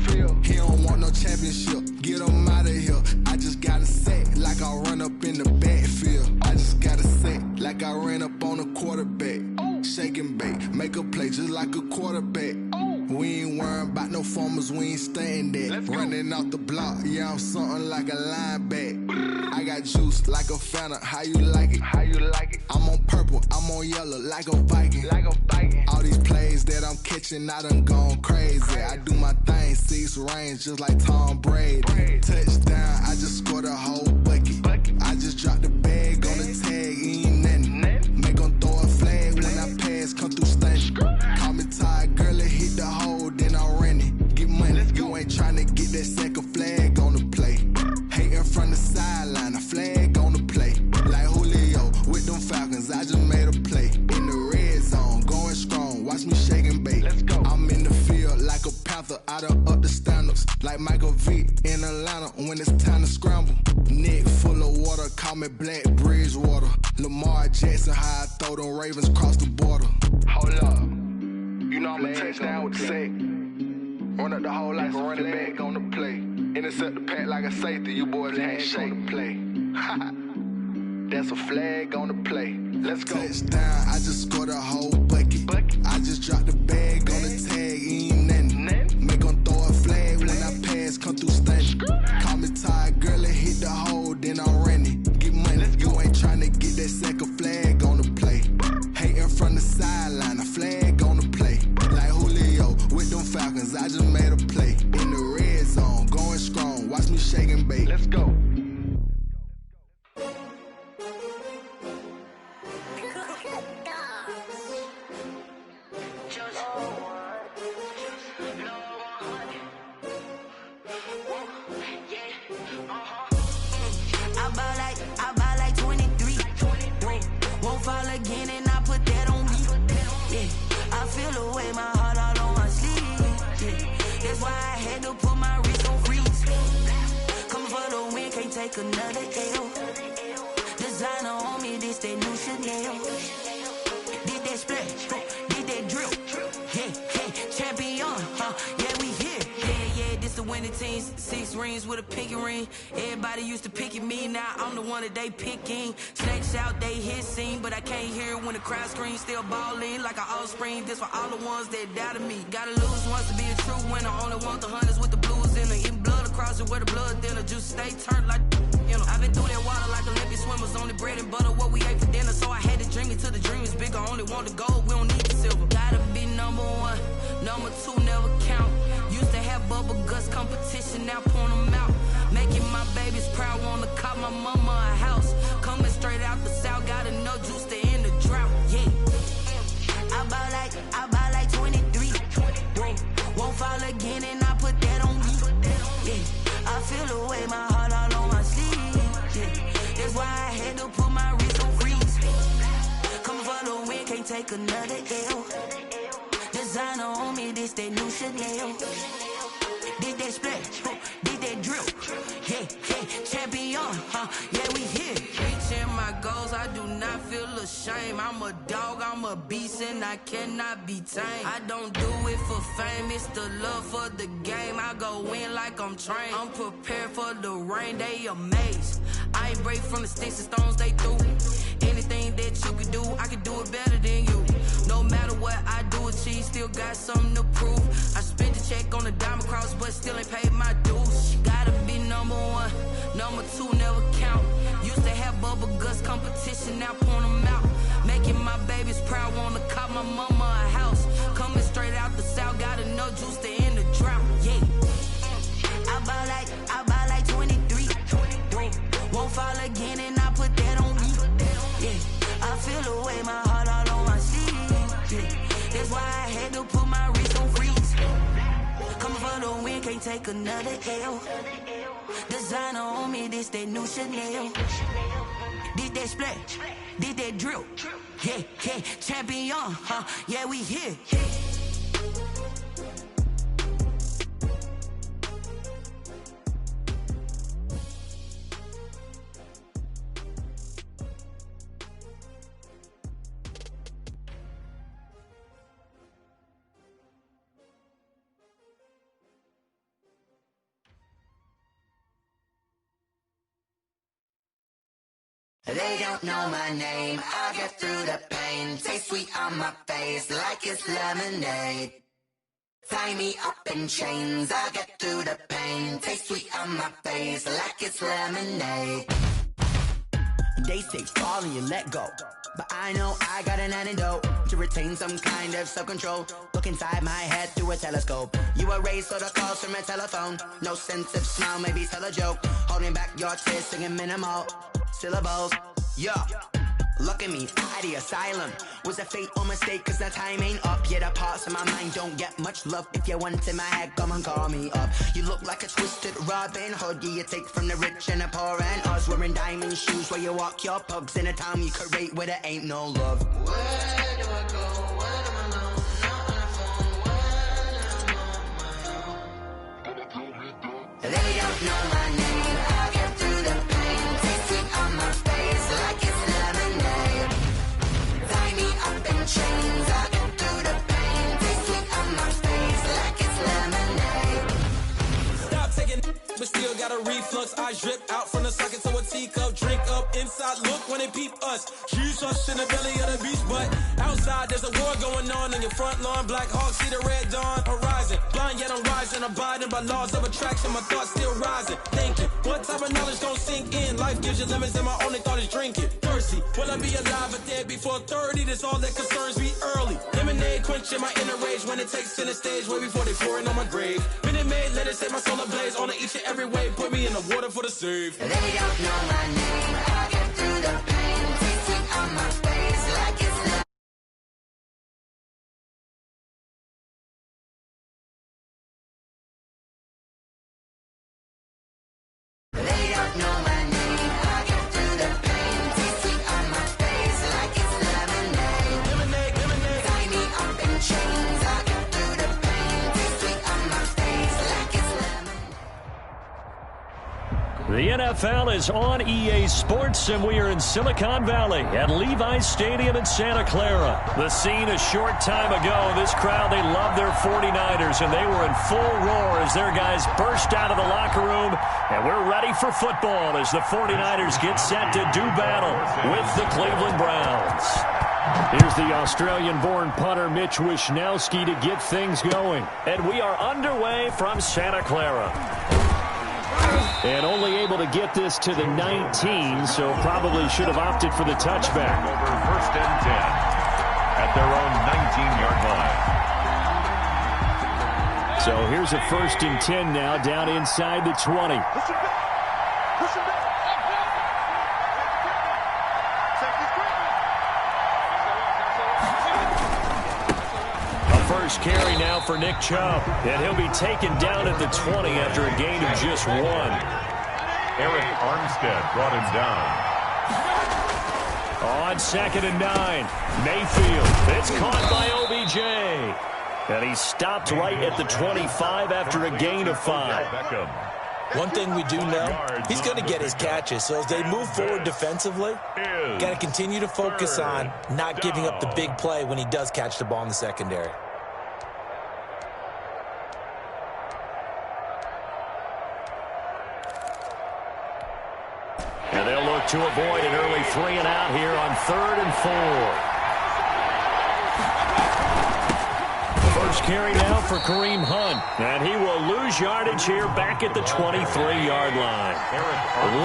He don't want like I ran up on a quarterback. Shake and bake, make a play just like a quarterback. We ain't worrying about no formers, we ain't staying there. Running out the block, yeah, I'm something like a linebacker. I got juice like a Fanta, how you like it? How you like it? I'm on purple, I'm on yellow, like a Viking. Like a Viking. All these plays that I'm catching, I done gone crazy. I do my thing, 6 range, just like Tom Brady. Touchdown, I just scored a whole bucket. I just dropped the bag on the tag, ain't nothing. Make 'em throw a flag when I pass, come through stunning. Call me tired, girl, it hit the hole, then I ran it. Get money, you ain't tryna get that second flag on the play. Hating from the sideline, a flag on the play. Like Julio with them Falcons, I just made a play. In the red zone, going strong, watch me shake and bake. I'm in the field like a Panther, I done up the standards. Like Michael Vick in Atlanta when it's time to scramble. Neck full of water, call me Black Bridgewater. Lamar Jackson, how I throw them Ravens cross the border. Hold up, you know I'm a touchdown with the sack. Run up the hole like a running back on the play. Intercept the pack like a safety, you boys ain't shake the play. That's a flag on the play. Let's go. Touchdown, I just scored a whole bucket. I just dropped the bag on the tag, ain't nothing. Make 'em throw a flag when I pass, come through stunning. Call me tired, girl, it hit the hole, then I ran it. Get money, you ain't tryna get that second flag on the play. Hating from the sideline, a flag on the play. Like Julio with them Falcons, I just made a play. In the red zone, going strong, watch me shake and bake. Let's go. I buy like 23. Won't fall again and I put that on me. Yeah, I feel the way, my heart all on my sleeve. Yeah, that's why I had to put my wrist on freeze. Coming for the win, can't take another L. Designer on me, this that new Chanel. Did that splash, did that drill. Yeah, champion, yeah, we here. Yeah, this the winning team. 6 rings with a pinky ring. Everybody used to pick at me, now I'm the one that they picking. Snakes out, they hit scene, but I can't hear it when the crowd screams. Still balling like an offspring. This for all the ones that doubted me. Gotta lose once to be a true winner. Only want the hunters with the blues in it. Eating blood across it where the blood thinner. Juice stay turned like, you know. I've been through that water like Olympic swimmers. Only bread and butter, what we ate for dinner. So I had to dream it till the dream is bigger. Only want the gold, we don't need the silver. Gotta be number 1, number 2 never count. Used to have bubble guts competition, now point them out. Making my babies proud, wanna cop my mama a house. Coming straight out the south, gotta know juice to end the drought. Yeah, I buy like 23. Won't fall again and I put that on me. Yeah, I feel the way, my heart all on my sleeve. Yeah, that's why I had to put my wrist on freeze. Coming for the win, can't take another L. Designer on me, this that new Chanel. Did that splash, did that drill. Yeah, champion, yeah, we here. Reaching my goals, I do not feel ashamed. I'm a dog, I'm a beast, and I cannot be tamed. I don't do it for fame, it's the love for the game. I go in like I'm trained. I'm prepared for the rain, they amazed. I ain't break from the sticks and stones they threw. Anything that you can do, I can do it better than you. No matter what I do, achieve, still got something to prove. I spent the check on the diamond cross, but still ain't paid my dues. Gotta be number 1, number 2 never count. Used to have bubble guts competition, now point them out. Making my babies proud, wanna cop my mama a house. Coming straight out the south, gotta know juice to end the drought. Yeah, I buy like 23. Won't fall again and I put that on me. Yeah, I feel the way, my heart all on my sleeve. Yeah, that's why I had to put my wrist on freeze. Coming for the win, can't take another L. Designer on me, this that new Chanel. Did that splash, did that drill. Yeah, champion, yeah, we here. They don't know my name, I get through the pain. Taste sweet on my face like it's lemonade. Tie me up in chains, I get through the pain. Taste sweet on my face like it's lemonade. They say fall and you let go, but I know I got an antidote to retain some kind of self-control. Look inside my head through a telescope. You erase all the calls from a telephone. No sense of smile, maybe tell a joke. Holding back your tears, singing minimal syllables. Yeah, look at me, out the asylum. Was a fate or mistake, cause the time ain't up. Yet the parts of my mind don't get much love. If you want in my head, come and call me up. You look like a twisted Robin Hood. Yeah, you take from the rich and the poor and us. Wearing diamond shoes where you walk your pugs in a town you create where there ain't no love. Where do I go? Where am I alone? Not on the phone. When I'm on my own. They don't know my name. I get through the pain. Taste sweet on my face like it's lemonade. Tie me up in chains. I get through the pain. Taste sweet on my face like it's lemonade. Stop taking, but still got a reflux. Eyes drip out from the socket to a teacup. Drink up inside, look when they peep us. Choose us in the belly of the beast, but outside there's a war going on in your front lawn. Black Hawk, see the red dawn horizon. Blind yet I'm rising, abiding by laws of attraction. My thoughts still rising, thinking what type of knowledge gon' sink in? Life gives you limits and my only thought is drinking. Thirsty, will I be alive or dead before 30? That's all that concerns me early. Lemonade quenching my inner rage when it takes center stage way before they pour it on my grave. Minute Maid, let it set my soul ablaze on each and every way. Put me in the water for the save. They don't know my name. I get through the pain. Taste sweet on my face like it's lemonade. They don't know my name. I get through the pain. Taste sweet on my face like it's lemonade. Lemonade, lemonade. Tie me up in chains. I get through the pain. Taste sweet on my face like it's lemonade. The NFL is on EA Sports, and we are in Silicon Valley at Levi's Stadium in Santa Clara. The scene a short time ago. This crowd, they love their 49ers, and they were in full roar as their guys burst out of the locker room. And we're ready for football as the 49ers get set to do battle with the Cleveland Browns. Here's the Australian-born punter Mitch Wishnowsky to get things going. And we are underway from Santa Clara. And only able to get this to the 19, so probably should have opted for the touchback. Over first and 10 at their own 19-yard line. So here's a first and 10 now down inside the 20. First carry now for Nick Chubb, and he'll be taken down at the 20 after a gain of just 1. Eric Armstead brought him down. On 2nd and 9, Mayfield. It's caught by OBJ. And he stopped right at the 25 after a gain of 5. One thing we do know, he's going to get his catches. So as they move forward defensively, got to continue to focus on not giving up the big play when he does catch the ball in the secondary. And they'll look to avoid an early 3 and out here on 3rd and 4. First carry now for Kareem Hunt. And he will lose yardage here back at the 23-yard line.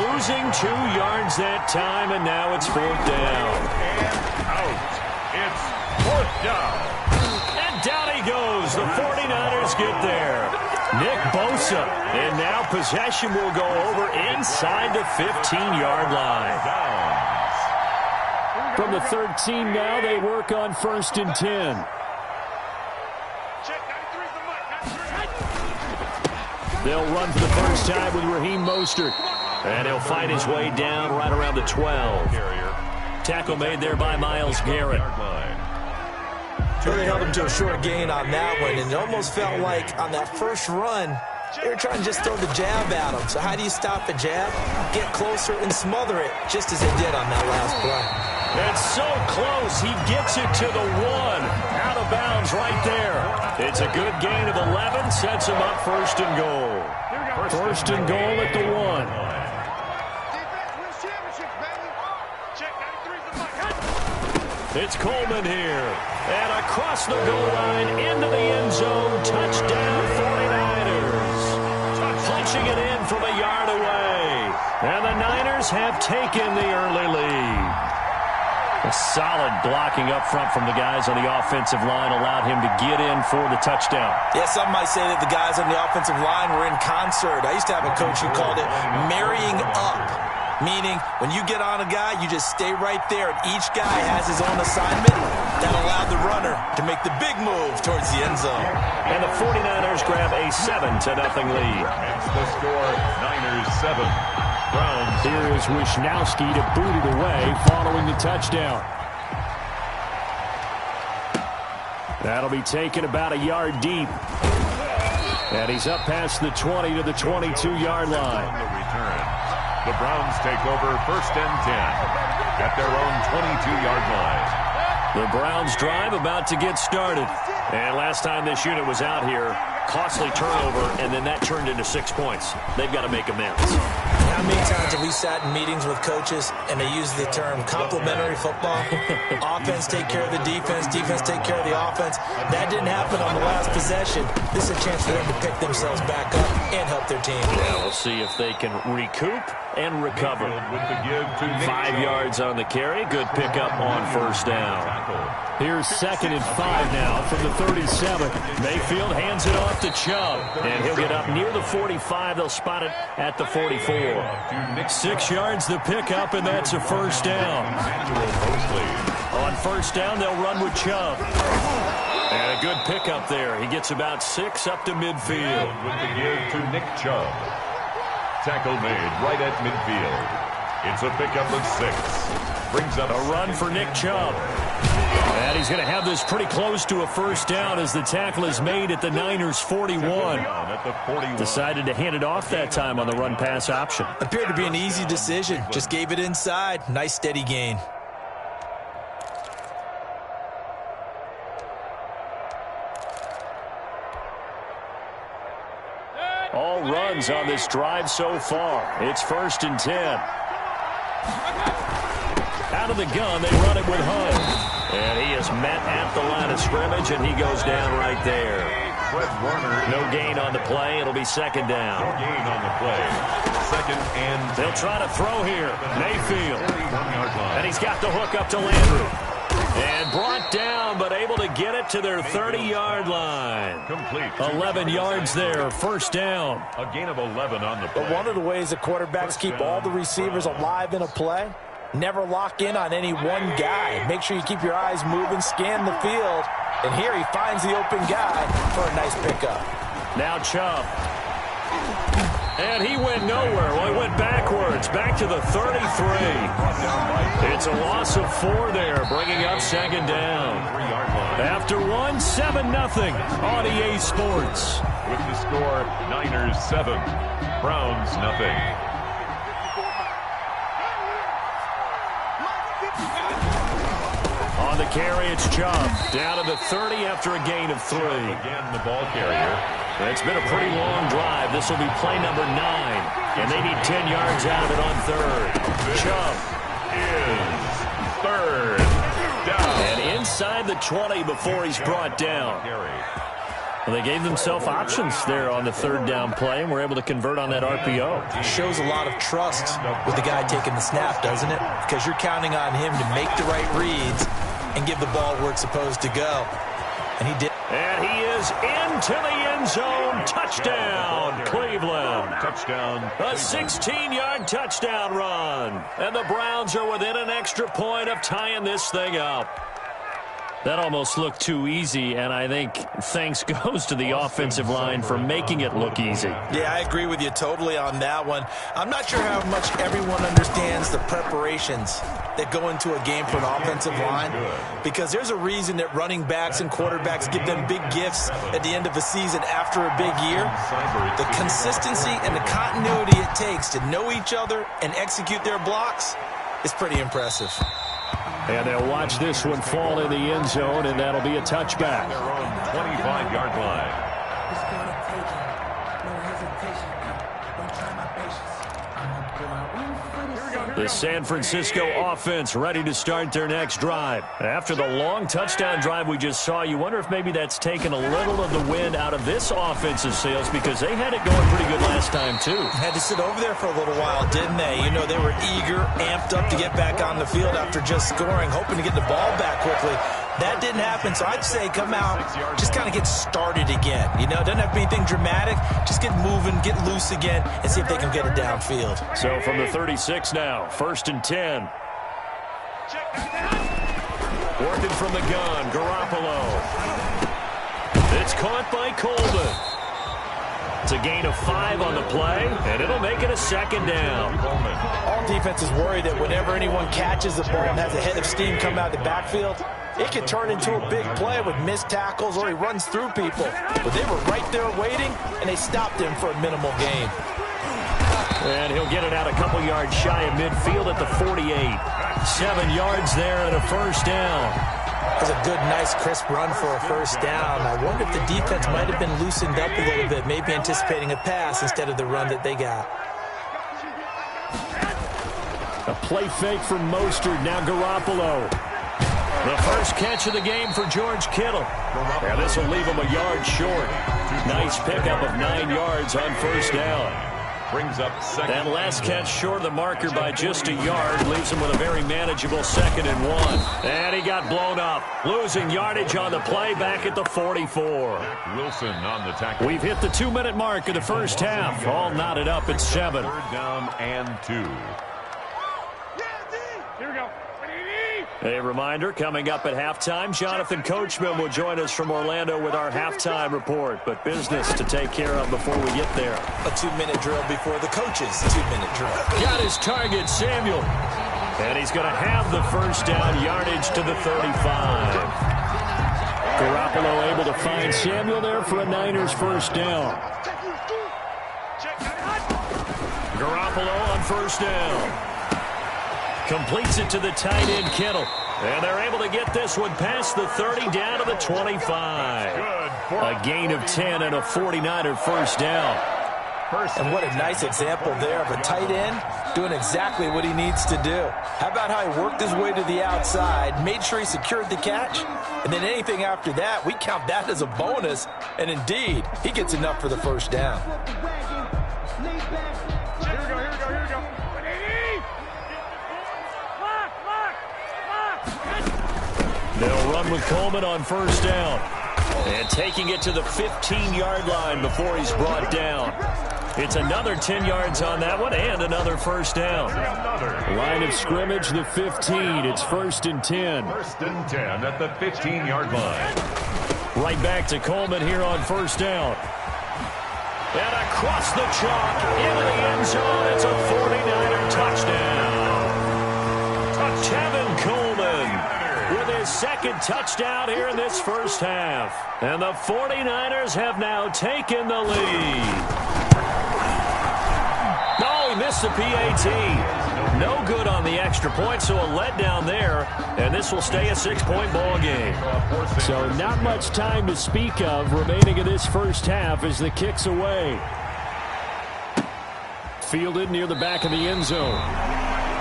Losing 2 yards that time, and now it's 4th down. Out. It's 4th down. And down he goes. The 49ers get there. Nick Bosa, and now possession will go over inside the 15-yard line. From the 13 now, they work on 1st and 10. They'll run for the first time with Raheem Mostert, and he'll fight his way down right around the 12. Tackle made there by Myles Garrett. Really held him to a short gain on that one, and it almost felt like on that first run, they were trying to just throw the jab at him. So how do you stop a jab? Get closer and smother it, just as they did on that last play. It's so close. He gets it to the 1. Out of bounds right there. It's a good gain of 11. Sets him up 1st and goal. 1st and goal at the 1. It's Coleman here. And across the goal line into the end zone. Touchdown 49ers. Punching it in from a yard away. And the Niners have taken the early lead. A solid blocking up front from the guys on the offensive line allowed him to get in for the touchdown. Yeah, some might say that the guys on the offensive line were in concert. I used to have a coach who called it marrying up, meaning when you get on a guy, you just stay right there, and each guy has his own assignment. That allowed the runner to make the big move towards the end zone. And the 49ers grab a 7-0 lead. That's the score, Niners 7. Browns. Here is Wisnowski to boot it away following the touchdown. That'll be taken about a yard deep. And he's up past the 20 to the 22-yard line. On the return, the Browns take over 1st and 10 at their own 22-yard line. The Browns drive about to get started. And last time this unit was out here, costly turnover, and then that turned into 6 points. They've got to make amends. How many times have we sat in meetings with coaches and they use the term complementary football? Offense take care of the defense, defense take care of the offense. That didn't happen on the last possession. This is a chance for them to pick themselves back up and help their team. Yeah, we'll see if they can recoup and recover. With the give to 5 yards on the carry. Good pickup on 1st down. Here's 2nd and 5 now from the 37. Mayfield hands it off to Chubb, and he'll get up near the 45. They'll spot it at the 44. 6 yards the pickup, and that's a 1st down. On 1st down, they'll run with Chubb. And a good pickup there. He gets about 6 up to midfield. With the give to Nick Chubb. Tackle made right at midfield. It's a pickup of 6. Brings up a run for Nick Chubb. And he's going to have this pretty close to a 1st down as the tackle is made at the Niners 41. Decided to hand it off that time on the run-pass option. Appeared to be an easy decision. Just gave it inside. Nice steady gain. All runs on this drive so far. It's 1st and 10. Out of the gun, they run it with Hunt. And he is met at the line of scrimmage, and he goes down right there. Fred Warner. No gain on the play. It'll be 2nd down. No gain on the play. 2nd and... They'll try to throw here. Mayfield. And he's got the hook up to Landry. And brought down, but able to get it to their 30-yard line. Complete. 11 yards there, 1st down. A gain of 11 on the play. But one of the ways that quarterbacks keep all the receivers alive in a play, never lock in on any one guy. Make sure you keep your eyes moving, scan the field. And here he finds the open guy for a nice pickup. Now Chubb. And he went nowhere. Well, he went backwards, back to the 33. It's a loss of 4 there, bringing up 2nd down. After 1, 7-0 on EA Sports. With the score, Niners 7, Browns 0. On the carry, it's Chubb. Down to the 30 after a gain of 3. Again, the ball carrier. It's been a pretty long drive. This will be play number 9. And they need 10 yards out of it on 3rd. Chubb is 3rd down. And inside the 20 before he's brought down. Well, they gave themselves options there on the 3rd down play, and were able to convert on that RPO. Shows a lot of trust with the guy taking the snap, doesn't it? Because you're counting on him to make the right reads and give the ball where it's supposed to go. And he did. And he is into the end zone. Touchdown, Cleveland. Touchdown. A 16-yard touchdown run. And the Browns are within an extra point of tying this thing up. That almost looked too easy, and I think thanks goes to the offensive line for making it look easy. Yeah, I agree with you totally on that one. I'm not sure how much everyone understands the preparations that go into a game for an offensive line, because there's a reason that running backs and quarterbacks give them big gifts at the end of a season after a big year. The consistency and the continuity it takes to know each other and execute their blocks is pretty impressive. And they'll watch this one fall in the end zone, and that'll be a touchback. Their own 25-yard line. It's gonna take it. No hesitation. Don't try my patience. I'm gonna put my one foot The San Francisco offense ready to start their next drive. After the long touchdown drive we just saw, you wonder if maybe that's taken a little of the wind out of this offensive sails because they had it going pretty good last time, too. Had to sit over there for a little while, didn't they? You know, they were eager, amped up to get back on the field after just scoring, hoping to get the ball back quickly. That didn't happen, so I'd say come out, just kind of get started again. You know, it doesn't have to be anything dramatic. Just get moving, get loose again, and see if they can get it downfield. So from the 36 now, 1st and 10. Working from the gun, Garoppolo. It's caught by Coleman. It's a gain of 5 on the play, and it'll make it a 2nd down. All defenses worry that whenever anyone catches the ball and has a head of steam come out of the backfield, it can turn into a big play with missed tackles or he runs through people. But they were right there waiting, and they stopped him for a minimal gain. And he'll get it out a couple yards shy of midfield at the 48. 7 yards there and a 1st down. That was a good, nice, crisp run for a 1st down. I wonder if the defense might have been loosened up a little bit, maybe anticipating a pass instead of the run that they got. A play fake from Mostert, now Garoppolo. The first catch of the game for George Kittle. Yeah, this will leave him a yard short. Nice pickup of 9 yards on 1st down. Brings up 2nd. That last catch short of the marker by just a yard leaves him with a very manageable 2nd and 1. And he got blown up. Losing yardage on the play back at the 44. Wilson on the tackle. We've hit the 2-minute mark of the first half. All knotted up at 7. 3rd down and 2. Here we go. A reminder, coming up at halftime, Jonathan Coachman will join us from Orlando with our halftime report. But business to take care of before we get there. A 2-minute drill before the coach's 2-minute drill. Got his target, Samuel. And he's going to have the 1st down, yardage to the 35. Garoppolo able to find Samuel there for a Niners 1st down. Garoppolo on 1st down. Completes it to the tight end, Kittle. And they're able to get this one past the 30 down to the 25. A gain of 10 and a 49er 1st down. And what a nice example there of a tight end doing exactly what he needs to do. How about how he worked his way to the outside, made sure he secured the catch, and then anything after that, we count that as a bonus. And indeed, he gets enough for the 1st down. They'll run with Coleman on 1st down. And taking it to the 15-yard line before he's brought down. It's another 10 yards on that one and another 1st down. Line of scrimmage, the 15. It's 1st and 10. 1st and 10 at the 15-yard line. Right back to Coleman here on 1st down. And across the chalk into the end zone. It's a 49er touchdown. Tevin Coleman with his 2nd touchdown here in this 1st half. And the 49ers have now taken the lead. No, he missed the PAT. No good on the extra point, so a letdown there. And this will stay a 6-point ball game. So not much time to speak of remaining in this 1st half as the kick's away. Fielded near the back of the end zone.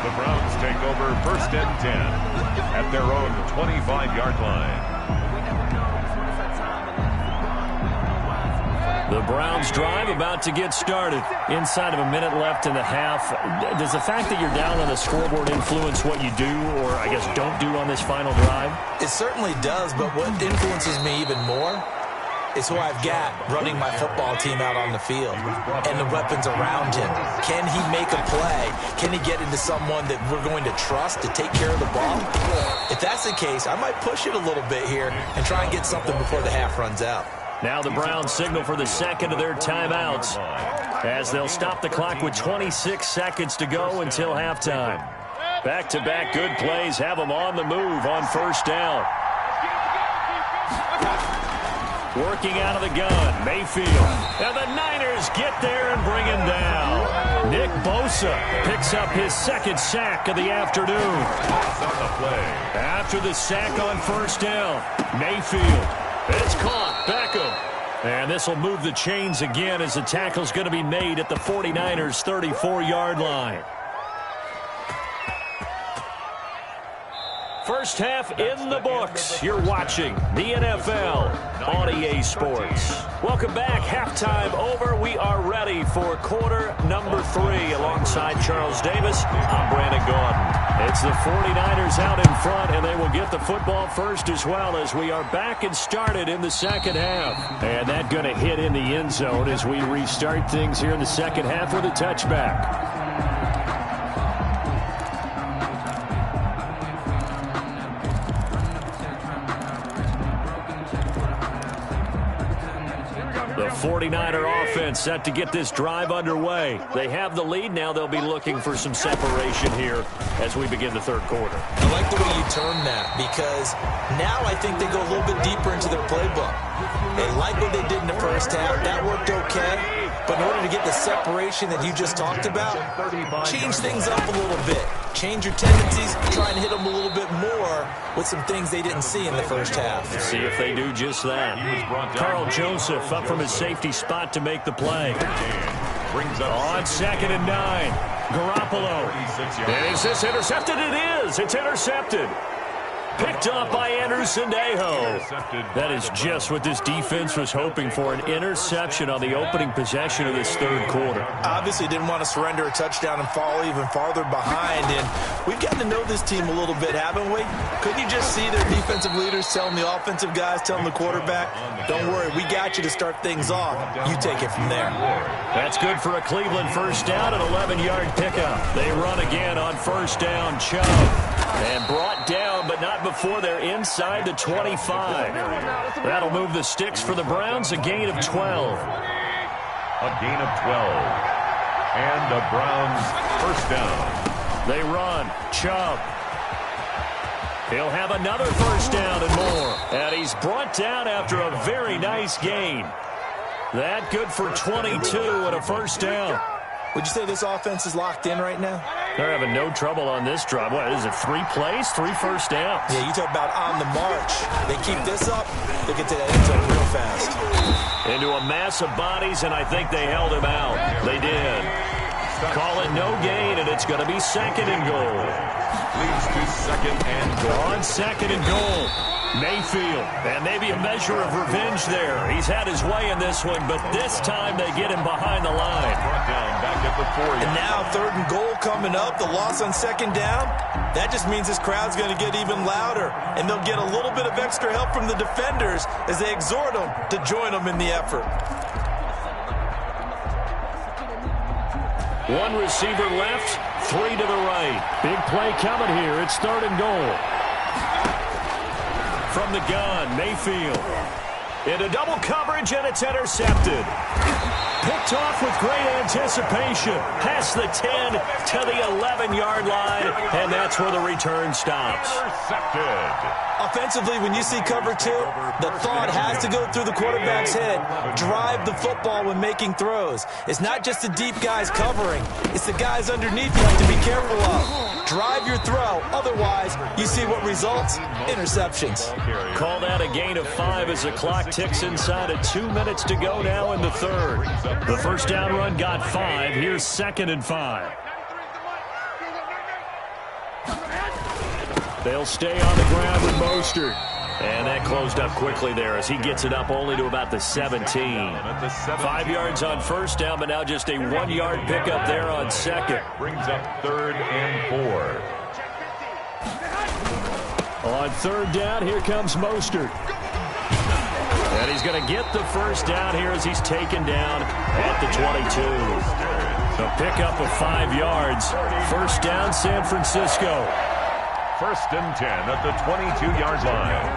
The Browns take over 1st and 10 at their own 25-yard line. The Browns drive about to get started. Inside of a minute left in the half. Does the fact that you're down on the scoreboard influence what you do or, I guess, don't do on this final drive? It certainly does, but what influences me even more is who I've got running my football team out on the field and the weapons around him. Can he make a play? Can he get into someone that we're going to trust to take care of the ball? If that's the case, I might push it a little bit here and try and get something before the half runs out. Now the Browns signal for the 2nd of their timeouts as they'll stop the clock with 26 seconds to go until halftime. Back-to-back good plays have them on the move on 1st down. Working out of the gun, Mayfield. And the Niners get there and bring him down. Nick Bosa picks up his 2nd sack of the afternoon. After the sack on 1st down, Mayfield. It's caught. Beckham. And this will move the chains again as the tackle's going to be made at the 49ers' 34-yard line. First half in the books. You're watching the NFL on EA Sports. Welcome back. Halftime over. We are ready for quarter number 3. Alongside Charles Davis, I'm Brandon Gordon. It's the 49ers out in front, and they will get the football first as well as we are back and started in the second half. And that going to hit in the end zone as we restart things here in the second half with a touchback. The 49er offense set to get this drive underway. They have the lead. Now they'll be looking for some separation here as we begin the third quarter. I like the way you term that because now I think they go a little bit deeper into their playbook. They like what they did in the first half. That worked okay. But in order to get the separation that you just talked about, change things up a little bit. Change your tendencies, try and hit them a little bit more with some things they didn't see in the first half. See if they do just that. Carl Joseph up from his safety spot to make the play. On 2nd and 9. Garoppolo. And is this intercepted? It is. It's intercepted. Picked up by Anderson Dejo. That is just what this defense was hoping for, an interception on the opening possession of this third quarter. Obviously didn't want to surrender a touchdown and fall even farther behind, and we've gotten to know this team a little bit, haven't we? Couldn't you just see their defensive leaders telling the offensive guys, telling the quarterback, don't worry, we got you to start things off. You take it from there. That's good for a Cleveland first down, an 11-yard pickup. They run again on first down. Chubb. And brought down, but not before they're inside the 25. That'll move the sticks for the Browns, a gain of 12. A gain of 12. And the Browns first down. They run. Chubb. He'll have another first down and more. And he's brought down after a very nice gain. That good for 22 and a first down. Would you say this offense is locked in right now? They're having no trouble on this drive. What is it, 3 plays, 3 first downs? Yeah, you talk about on the march. They keep this up, they get to that end zone real fast. Into a mass of bodies, and I think they held him out. They did. Call it no gain, and it's going to be 2nd and goal. Leads to 2nd and goal. On 2nd and goal. Mayfield, and maybe a measure of revenge there. He's had his way in this one, but this time they get him behind the line. Brought down back at the 4. And now 3rd and goal coming up, the loss on 2nd down. That just means this crowd's going to get even louder, and they'll get a little bit of extra help from the defenders as they exhort them to join them in the effort. One receiver left, 3 to the right. Big play coming here. It's 3rd and goal. From the gun, Mayfield. Into double coverage, and it's intercepted. Picked off with great anticipation. Past the 10 to the 11-yard line, and that's where the return stops. Intercepted. Offensively, when you see cover 2, the thought has to go through the quarterback's head. Drive the football when making throws. It's not just the deep guys covering. It's the guys underneath you have to be careful of. Drive your throw. Otherwise, you see what results? Interceptions. Call that a gain of 5 as the clock ticks inside of 2 minutes to go now in the third. The first down run got 5. Here's 2nd and 5. They'll stay on the ground with Mostert. And that closed up quickly there as he gets it up only to about the 17. 5 yards on first down, but now just a 1-yard pickup there on 2nd. Brings up 3rd and 4. On 3rd down, here comes Mostert. And he's going to get the first down here as he's taken down at the 22. A pickup of 5 yards. First down, San Francisco. 1st and 10 at the 22-yard line.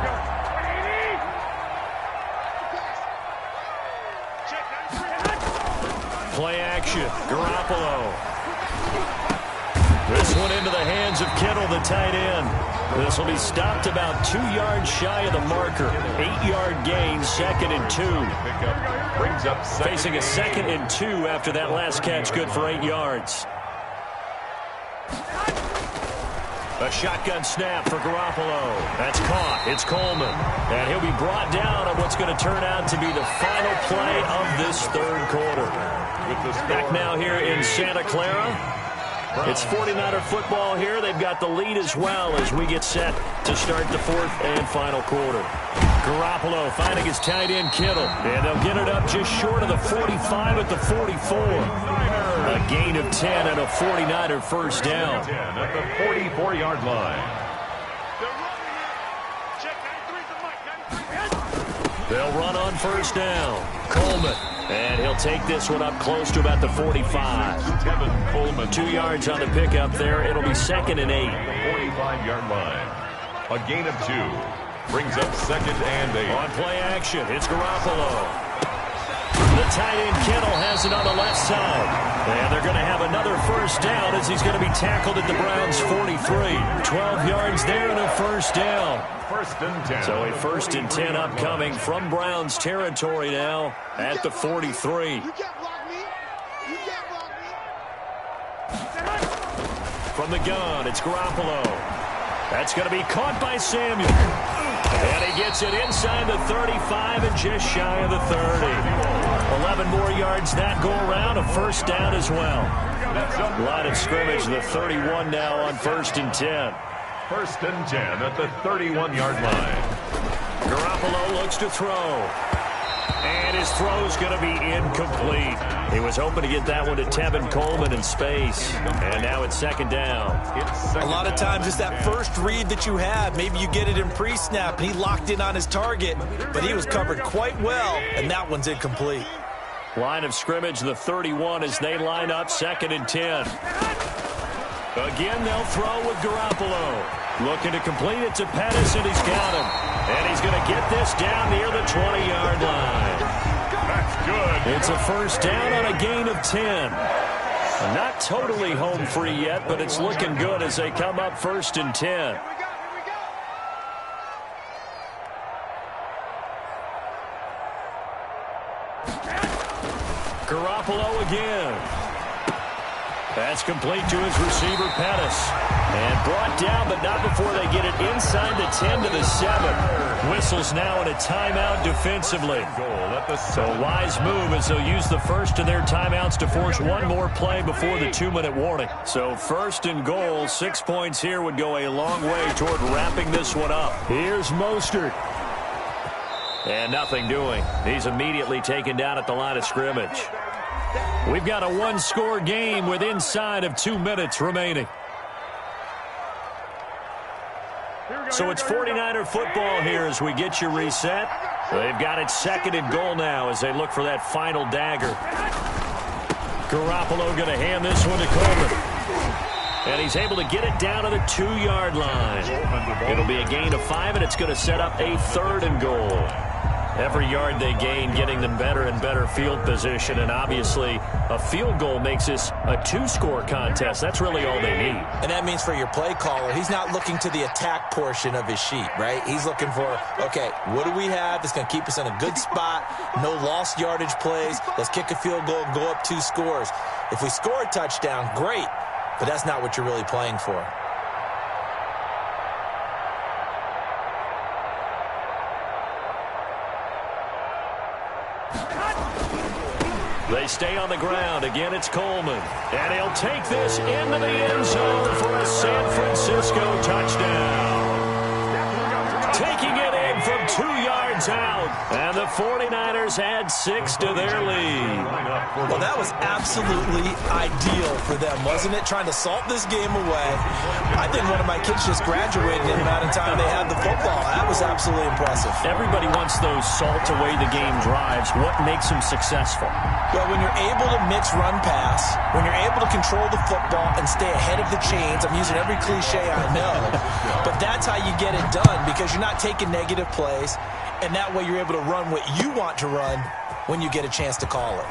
Play action. Garoppolo. This one into the hands of Kittle, the tight end. This will be stopped about 2 yards shy of the marker. 8-yard gain, 2nd and 2. Brings up facing a 2nd and 2 after that last catch, good for 8 yards. A shotgun snap for Garoppolo. That's caught. It's Coleman. And he'll be brought down on what's going to turn out to be the final play of this third quarter. Back now here in Santa Clara. It's 49er football here. They've got the lead as well as we get set to start the fourth and final quarter. Garoppolo finding his tight end Kittle. And they'll get it up just short of the 45 at the 44. A gain of 10 and a 49er first down. 10 at the 44-yard line. They'll run on first down. Coleman. And he'll take this one up close to about the 45. Tevin Coleman. 2 yards on the pickup there. It'll be 2nd and 8. The 45-yard line. A gain of 2. Brings up 2nd and 8. On play action, it's Garoppolo. The tight end Kittle has it on the left side. And they're going to have another first down as he's going to be tackled at the Browns' 43. 12 yards there and a first down. First and 10. So a first and 10 upcoming from Browns territory now at the 43. You can't block me. You can't block me. From the gun, it's Garoppolo. That's going to be caught by Samuel. And he gets it inside the 35 and just shy of the 30. 11 more yards that go around, a first down as well. Line of scrimmage, the 31 now on first and 10. First and 10 at the 31-yard line. Garoppolo looks to throw. And his throw's going to be incomplete. He was hoping to get that one to Tevin Coleman in space. And now it's 2nd down. A lot of times it's that first read that you have. Maybe you get it in pre-snap, and he locked in on his target, but he was covered quite well, and that one's incomplete. Line of scrimmage, the 31 as they line up 2nd and 10. Again, they'll throw with Garoppolo. Looking to complete it to Pettis, and he's got him. And he's going to get this down near the 20-yard line. That's good. It's a first down on a gain of 10. Not totally home free yet, but it's looking good as they come up 1st and 10. Garoppolo again. That's complete to his receiver, Pettis. And brought down, but not before they get it inside the 10 to the 7. Whistles now in a timeout defensively. So a wise move as they'll use the first of their timeouts to force one more play before the 2-minute warning. So 1st and goal, 6 points here would go a long way toward wrapping this one up. Here's Mostert. And nothing doing. He's immediately taken down at the line of scrimmage. We've got a one-score game with inside of 2 minutes remaining. So it's 49er football here as we get you reset. They've got it 2nd and goal now as they look for that final dagger. Garoppolo going to hand this one to Coleman. And he's able to get it down to the 2-yard line. It'll be a gain of 5, and it's going to set up a 3rd and goal. Every yard they gain, getting them better and better field position. And obviously, a field goal makes this a 2-score contest. That's really all they need. And that means for your play caller, he's not looking to the attack portion of his sheet, right? He's looking for, okay, what do we have that's going to keep us in a good spot? No lost yardage plays. Let's kick a field goal and go up 2 scores. If we score a touchdown, great. But that's not what you're really playing for. They stay on the ground. Again, it's Coleman. And he'll take this into the end zone for a San Francisco touchdown. Taking it in from 2 yards out. And the 49ers add 6 to their lead. Well, that was absolutely ideal for them, wasn't it? Trying to salt this game away. I think one of my kids just graduated in the amount of time they had the football. That was absolutely impressive. Everybody wants those salt away the game drives. What makes them successful? Well, when you're able to mix run-pass, when you're able to control the football and stay ahead of the chains, I'm using every cliche I know, but that's how you get it done because you're not taking negative plays, and that way you're able to run what you want to run when you get a chance to call it.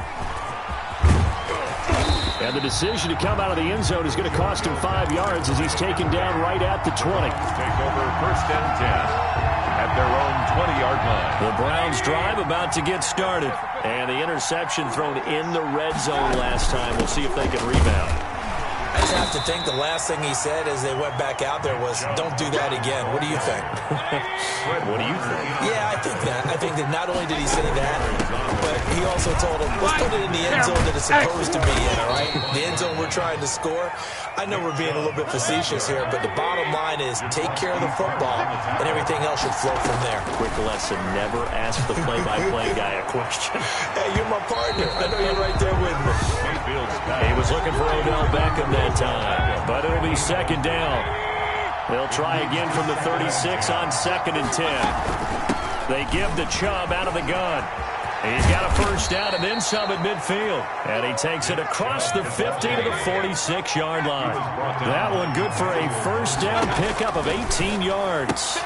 And the decision to come out of the end zone is going to cost him 5 yards as he's taken down right at the 20. Take over 1st and 10 at their own 20-yard line. The Browns drive about to get started. And the interception thrown in the red zone last time. We'll see if they can rebound. I just have to think the last thing he said as they went back out there was, don't do that again. What do you think? What do you think? Yeah, I think that. I think that not only did he say that, but he also told him, let's put it in the end zone that it's supposed to be in, all right? The end zone we're trying to score. I know we're being a little bit facetious here, but the bottom line is take care of the football, and everything else should flow from there. Quick lesson, never ask the play-by-play guy a question. Hey, you're my partner. I know you're right there with me. He was looking for Odell Beckham that time, but it'll be second down. They'll try again from the 36 on 2nd and 10. They give the Chubb out of the gun. He's got a first down and then some at midfield. And he takes it across the 50 to the 46-yard line. That one good for a first down pickup of 18 yards.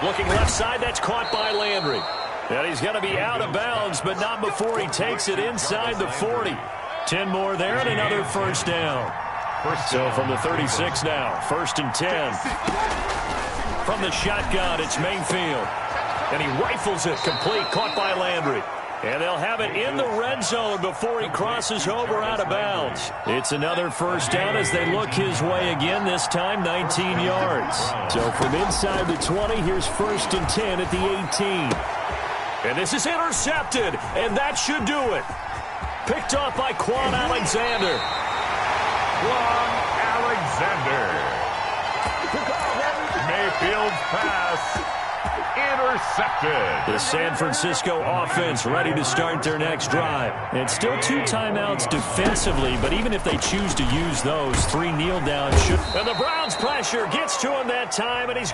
Looking left side, that's caught by Landry. And he's going to be out of bounds, but not before he takes it inside the 40. 10 more there and another first down. So from the 36 now, 1st and 10. From the shotgun, it's Mayfield. And he rifles it complete, caught by Landry. And they'll have it in the red zone before he crosses over out of bounds. It's another first down as they look his way again, this time 19 yards. So from inside the 20, here's 1st and 10 at the 18. And this is intercepted, and that should do it. Picked off by Quan Alexander. Quan Alexander. Mayfield's pass intercepted. The San Francisco offense ready to start their next drive. And still 2 timeouts defensively, but even if they choose to use those, 3 kneel downs should. And the Browns pressure gets to him that time, and he's